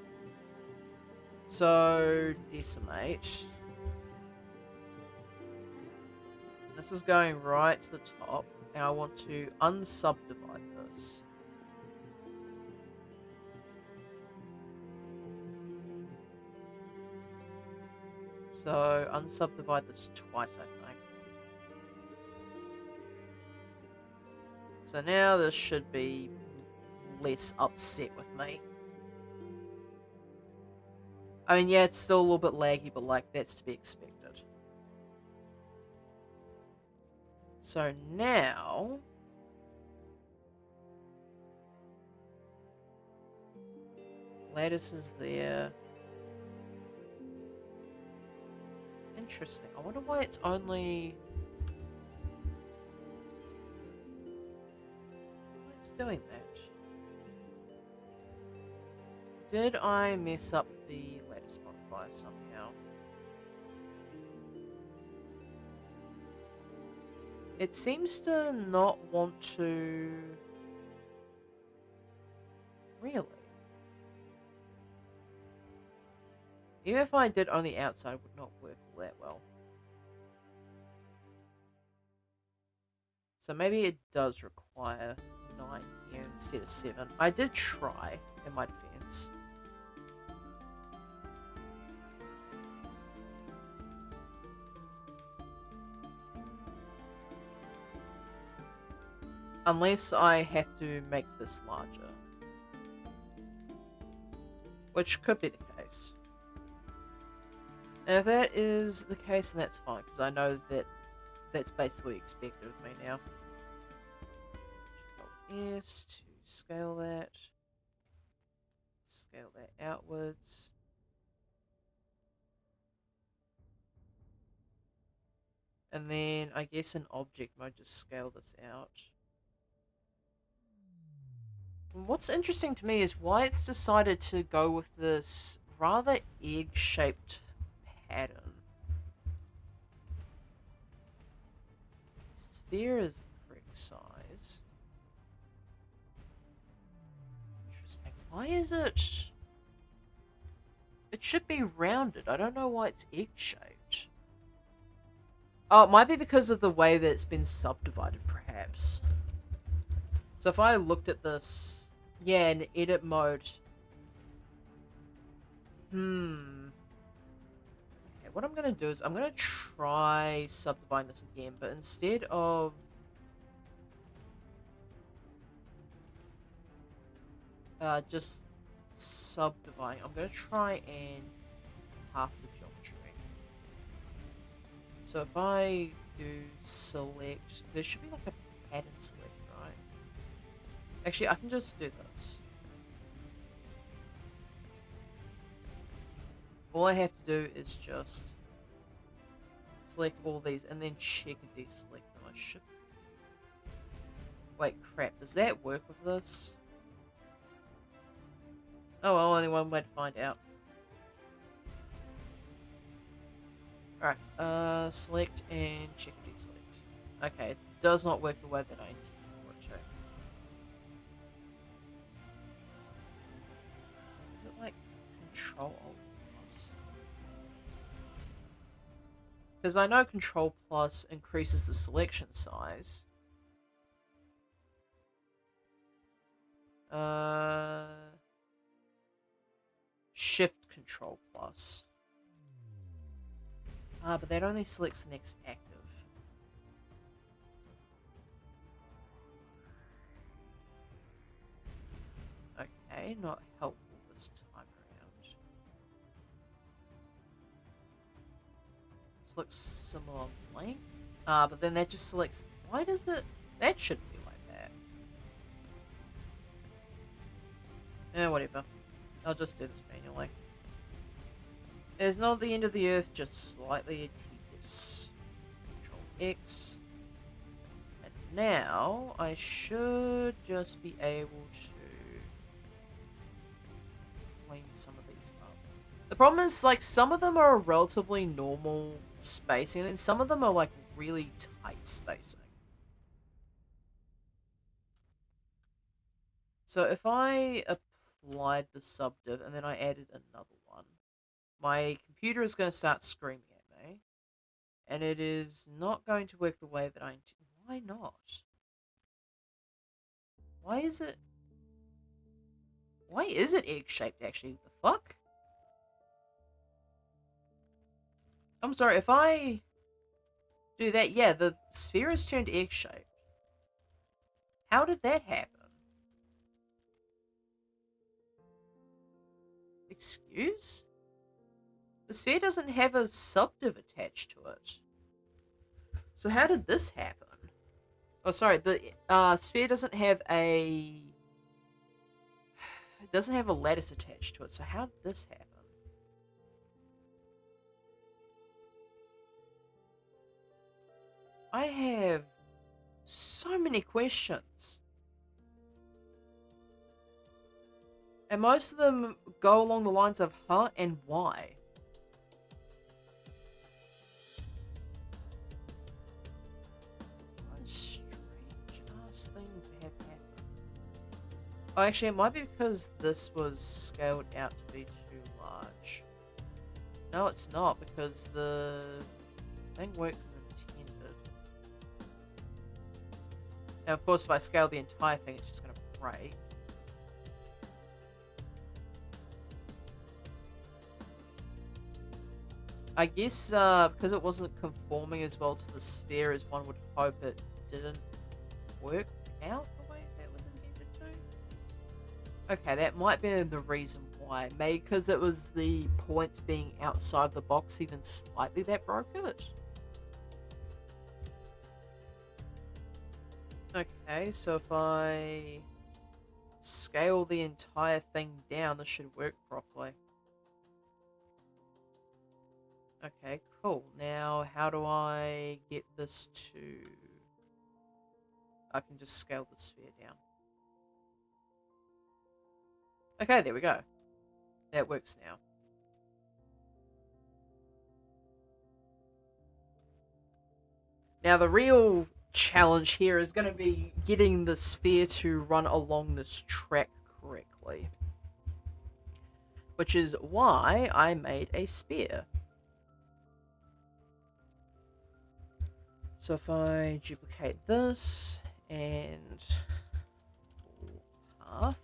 So, decimate. This is going right to the top, and I want to unsubdivide this. So, unsubdivide this twice, I think. So now this should be less upset with me. I mean, yeah, it's still a little bit laggy, but like, that's to be expected. So now... Lattice is there. Interesting. I wonder why it's only... Why it's doing that? Did I mess up the lattice modifier somehow? It seems to not want to... Really? Even if I did only outside, it would not work all that well. So maybe it does require 9 here instead of 7. I did try, in my defense. Unless I have to make this larger. Which could be the case. And if that is the case, then that's fine, because I know that that's basically expected of me now. Control S to scale that. Scale that outwards. And then I guess in object mode, just scale this out. What's interesting to me is why it's decided to go with this rather egg-shaped pattern. Sphere is the correct size. Interesting. Why is it... It should be rounded. I don't know why it's egg-shaped. Oh, it might be because of the way that it's been subdivided, perhaps. So if I looked at this... Yeah, in edit mode... Okay, what I'm going to do is I'm going to try subdividing this again, but instead of... just subdividing, I'm going to try and half the geometry. So if I do select, there should be like a pattern select, right? Actually, I can just do this. All I have to do is just select all these and then check and deselect them. I should... Wait, crap. Does that work with this? Oh well, only one way to find out. Alright, select and check and deselect. Okay, it does not work the way that I intended for it to. So is it like Control Alt Plus? Because I know Control Plus increases the selection size. Shift Control Plus. But that only selects the next active. Okay, not helpful this time around. This looks similar length. But then that just selects... Why does it... That shouldn't be like that. Whatever. I'll just do this manually. It's not the end of the earth, just slightly tedious. Control X. And now I should just be able to clean some of these up. The problem is, like, some of them are a relatively normal spacing, and some of them are, like, really tight spacing. So if I applied the subdiv and then I added another one, my computer is going to start screaming at me, and it is not going to work the way that I intend. Why not? Why is it egg-shaped, actually? What the fuck? I'm sorry, if I do that, yeah, the sphere is turned egg-shaped. How did that happen? Excuse? The sphere doesn't have a subdiv attached to it. So how did this happen? Oh, sorry, the sphere doesn't have a... It doesn't have a lattice attached to it, so how did this happen? I have so many questions. And most of them go along the lines of, huh, and why? What a strange-ass thing to have happen. Oh, actually, it might be because this was scaled out to be too large. No, it's not, because the thing works as intended. Now, of course, if I scale the entire thing, it's just going to break. I guess because it wasn't conforming as well to the sphere as one would hope, it didn't work out the way that was intended to. Okay, that might be the reason why. Maybe because it was the points being outside the box even slightly that broke it. Okay, so if I scale the entire thing down, this should work properly. Okay, cool. Now, how do I get this to... I can just scale the sphere down. Okay, there we go. That works now. Now, the real challenge here is going to be getting the sphere to run along this track correctly. which is why I made a spear. So if I duplicate this and path,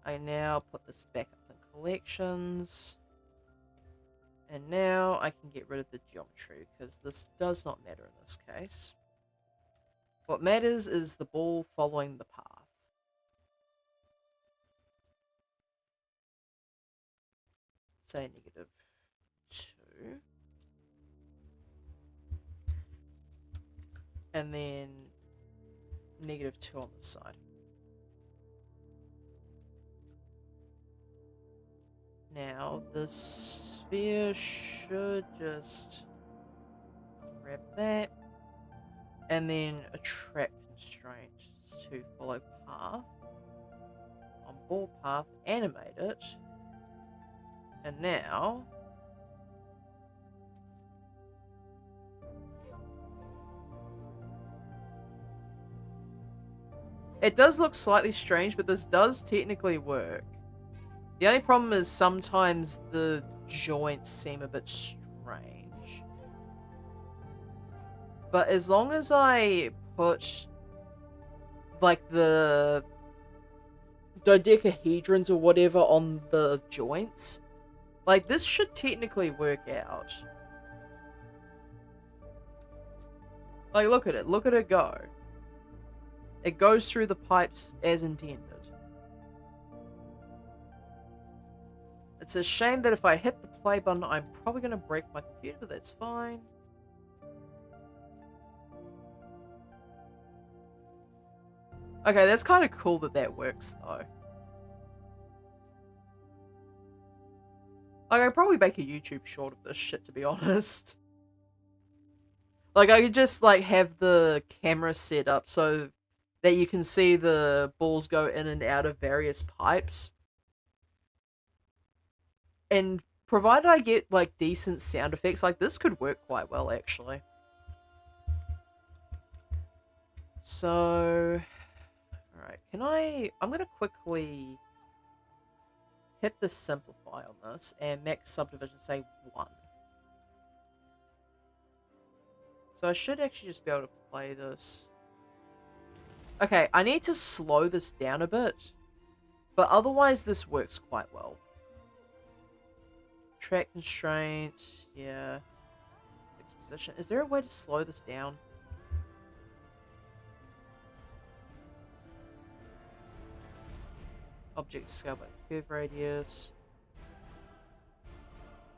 I now put this back up in collections. And now I can get rid of the geometry because this does not matter in this case. What matters is the ball following the path. Say -2. And then -2 on this side. Now, the sphere should just grab that. And then attract constraint to follow path. On ball path, animate it. And now... it does look slightly strange, but this does technically work. The only problem is sometimes the joints seem a bit strange. But as long as I put, like, the dodecahedrons or whatever on the joints, like, this should technically work out. Like, look at it. Look at it go. It goes through the pipes as intended. It's a shame that if I hit the play button, I'm probably going to break my computer, but that's fine. Okay, that's kind of cool that that works, though. Like, I'd probably make a YouTube short of this shit, to be honest. Like, I could just, like, have the camera set up so that you can see the balls go in and out of various pipes. And provided I get, like, decent sound effects, like, this could work quite well, actually. So... alright, I'm gonna quickly hit the simplify on this and max subdivision say 1. So I should actually just be able to play this. Okay, I need to slow this down a bit, but otherwise this works quite well. Track constraint, yeah. Exposition. Is there a way to slow this down? Object scale by curve radius.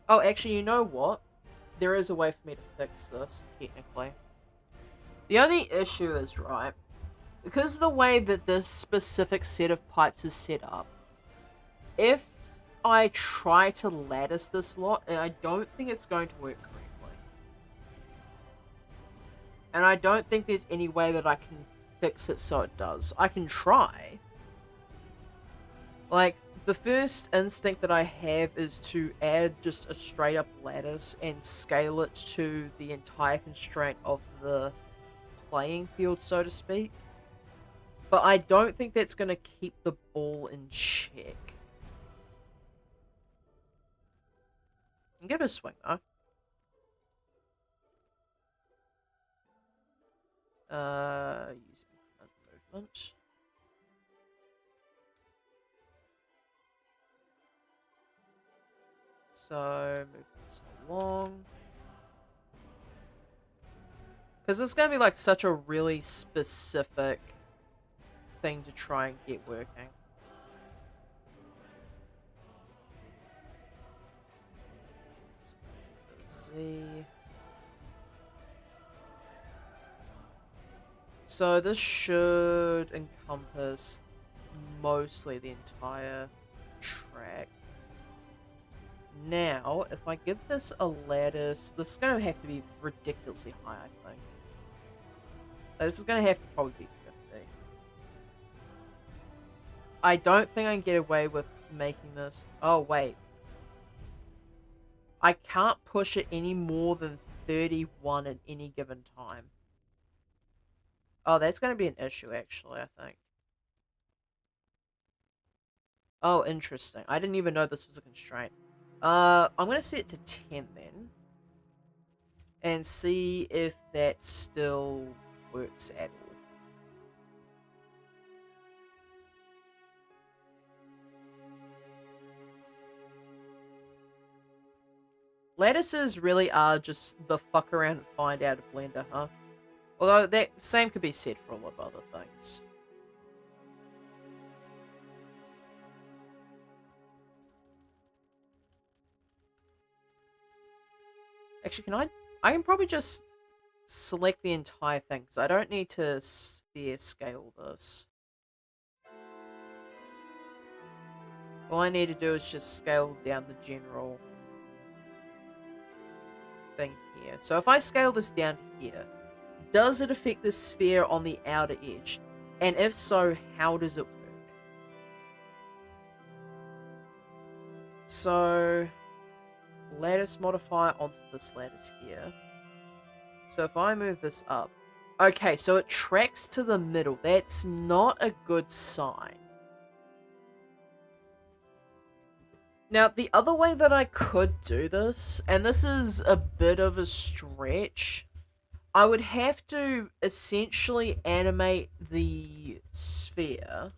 Oh, actually, you know what? There is a way for me to fix this, technically. The only issue is, right, because of the way that this specific set of pipes is set up, if I try to lattice this lot, I don't think it's going to work correctly. And I don't think there's any way that I can fix it so it does. I can try. Like, the first instinct that I have is to add just a straight up lattice and scale it to the entire constraint of the playing field, so to speak. But I don't think that's going to keep the ball in check. Give it a swing, though. Using movement. So, move this along. Because it's going to be like such a really specific thing to try and get working. Z. So this should encompass mostly the entire track. Now, if I give this a lattice, this is going to have to be ridiculously high, I think. This is going to have to probably be 50. I don't think I can get away with making this... oh, wait. I can't push it any more than 31 at any given time. Oh, that's going to be an issue, actually, I think. Oh, interesting. I didn't even know this was a constraint. I'm gonna set it to 10 then. And see if that still works at all. Lattices really are just the fuck around and find out of Blender, huh? Although that same could be said for a lot of other things. Actually, I can probably just select the entire thing, because I don't need to sphere scale this. All I need to do is just scale down the general thing here. So if I scale this down to here, does it affect the sphere on the outer edge? And if so, how does it work? So, lattice modifier onto this lattice here. So if I move this up, okay, so it tracks to the middle. That's not a good sign. Now, the other way that I could do this, and this is a bit of a stretch, I would have to essentially animate the sphere,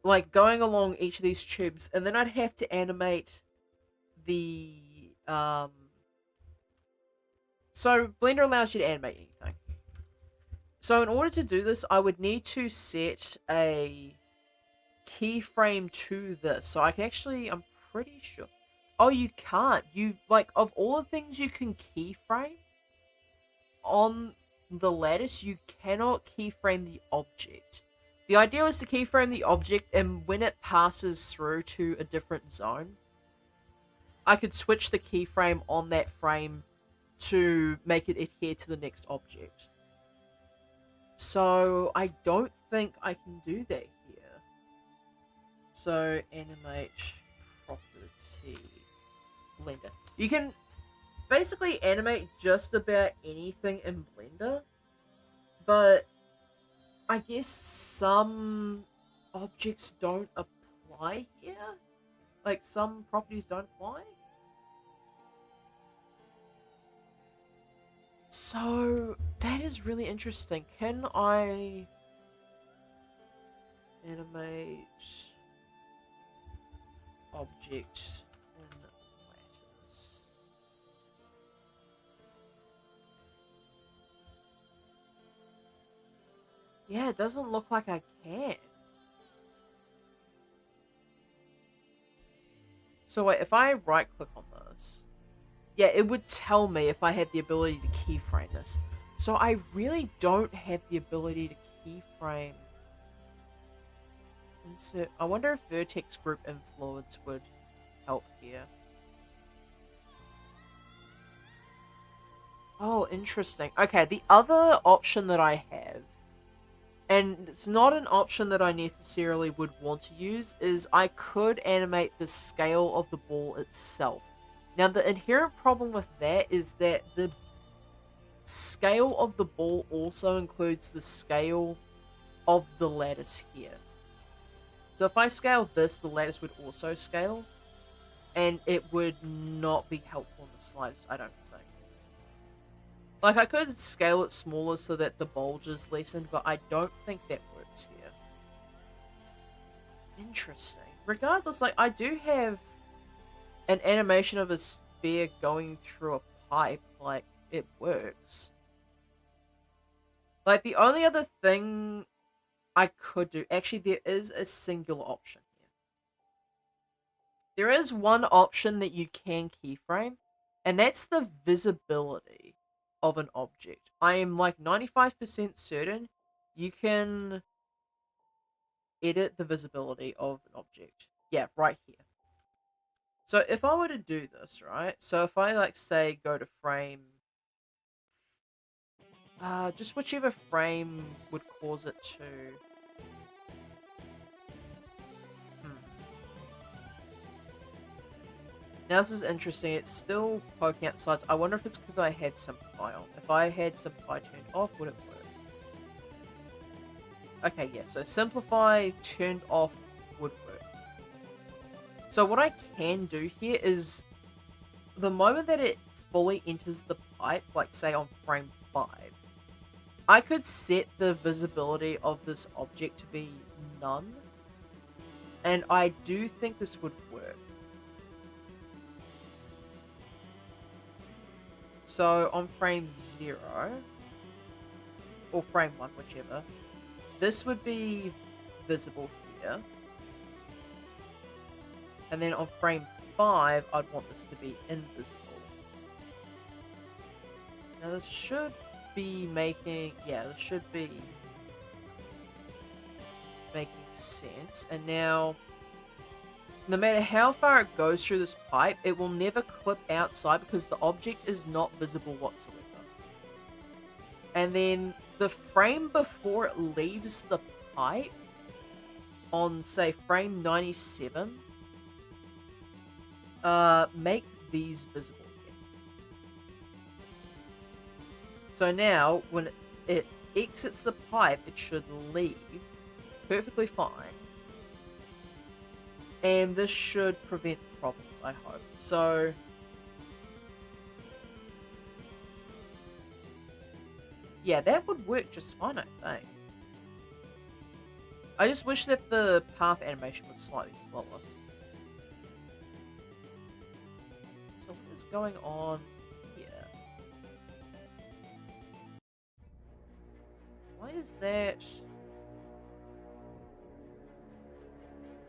like going along each of these tubes, and then I'd have to animate the, so Blender allows you to animate anything. So in order to do this, I would need to set a keyframe to this. So I can actually, I'm pretty sure. Oh, you can't. You, like, of all the things you can keyframe on the lattice, you cannot keyframe the object. The idea was to keyframe the object, and when it passes through to a different zone, I could switch the keyframe on that frame to make it adhere to the next object. So I don't think I can do that here. So animate property Blender. You can basically animate just about anything in Blender, but I guess some objects don't apply here. Like some properties don't apply. So that is really interesting. Can I animate object in lattice? Yeah, it doesn't look like I can. So wait, if I right click on this, yeah, it would tell me if I had the ability to keyframe this. So I really don't have the ability to keyframe. Insert. I wonder if vertex group influence would help here. Oh, interesting. Okay, the other option that I have, and it's not an option that I necessarily would want to use, is I could animate the scale of the ball itself. Now, the inherent problem with that is that the scale of the ball also includes the scale of the lattice here. So if I scale this, the lattice would also scale, and it would not be helpful in the slightest, I don't think. Like, I could scale it smaller so that the bulge is lessened, but I don't think that works here. Interesting. Regardless, like, I do have an animation of a sphere going through a pipe. Like, it works. Like, the only other thing I could do... Actually, there is a singular option here. There is one option that you can keyframe, and that's the visibility of an object. I am like 95% certain you can edit the visibility of an object. Yeah, right here. So if I were to do this, right? So if I like say go to frame, just whichever frame would cause it to. Now this is interesting. It's still poking out sides. I wonder if it's because I had Simplify on. If I had Simplify turned off, would it work? Okay, yeah. So Simplify turned off would work. So what I can do here is the moment that it fully enters the pipe, like say on frame 5, I could set the visibility of this object to be none, and I do think this would work. So on frame 0, or frame 1, whichever, this would be visible here. And then on frame 5, I'd want this to be invisible. Now this should be making, yeah, this should be making sense. And now, no matter how far it goes through this pipe, it will never clip outside because the object is not visible whatsoever. And then the frame before it leaves the pipe, on say frame 97, make these visible again. So now, when it exits the pipe, it should leave perfectly fine. And this should prevent problems, I hope. So, yeah, that would work just fine, I think. I just wish that the path animation was slightly slower. So what is going on here? Why is that?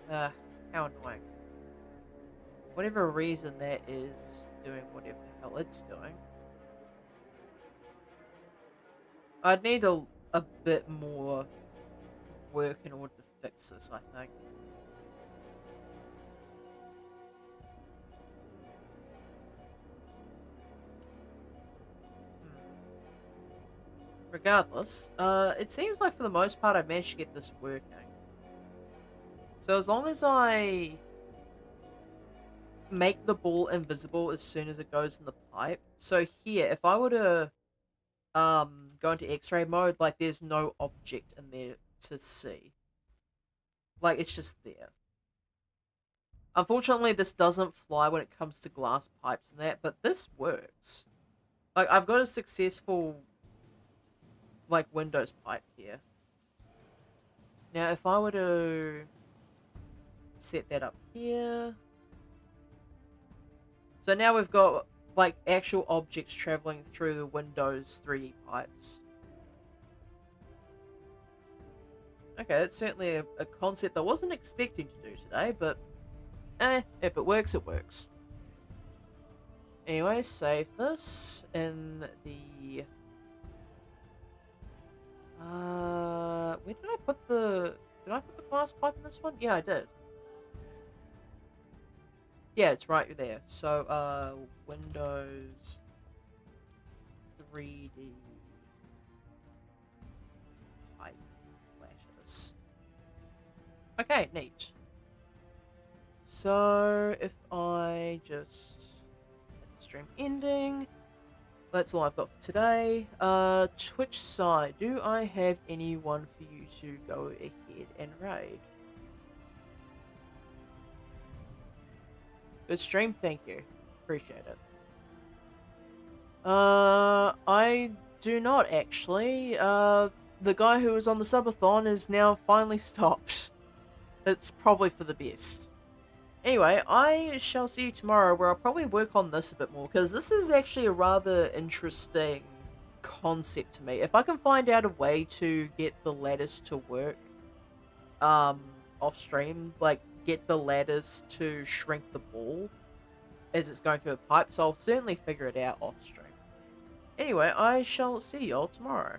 How annoying. Whatever reason that is doing whatever the hell it's doing. I'd need a bit more work in order to fix this, I think. Regardless, it seems like for the most part I've managed to get this working. So as long as I make the ball invisible as soon as it goes in the pipe. So here, if I were to go into X-ray mode, like there's no object in there to see. Like it's just there. Unfortunately, this doesn't fly when it comes to glass pipes and that, but this works. Like I've got a successful like Windows pipe here. Now if I were to set that up here. So now we've got like actual objects traveling through the Windows 3D pipes. Okay, that's certainly a concept I wasn't expecting to do today, but if it works, it works. Anyway, save this in the... where did I put the... Did I put the glass pipe in this one? Yeah, I did. Yeah, it's right there. So, Windows 3D pipe lattice. Okay, neat. So, if I just stream ending, that's all I've got for today. Twitch side, do I have anyone for you to go ahead and raid? Good stream, thank you. Appreciate it. I do not actually. The guy who was on the subathon is now finally stopped. It's probably for the best. Anyway, I shall see you tomorrow where I'll probably work on this a bit more because this is actually a rather interesting concept to me. If I can find out a way to get the lattice to work off stream, like get the lattice to shrink the ball as it's going through the pipe, so I'll certainly figure it out off stream. Anyway, I shall see y'all tomorrow.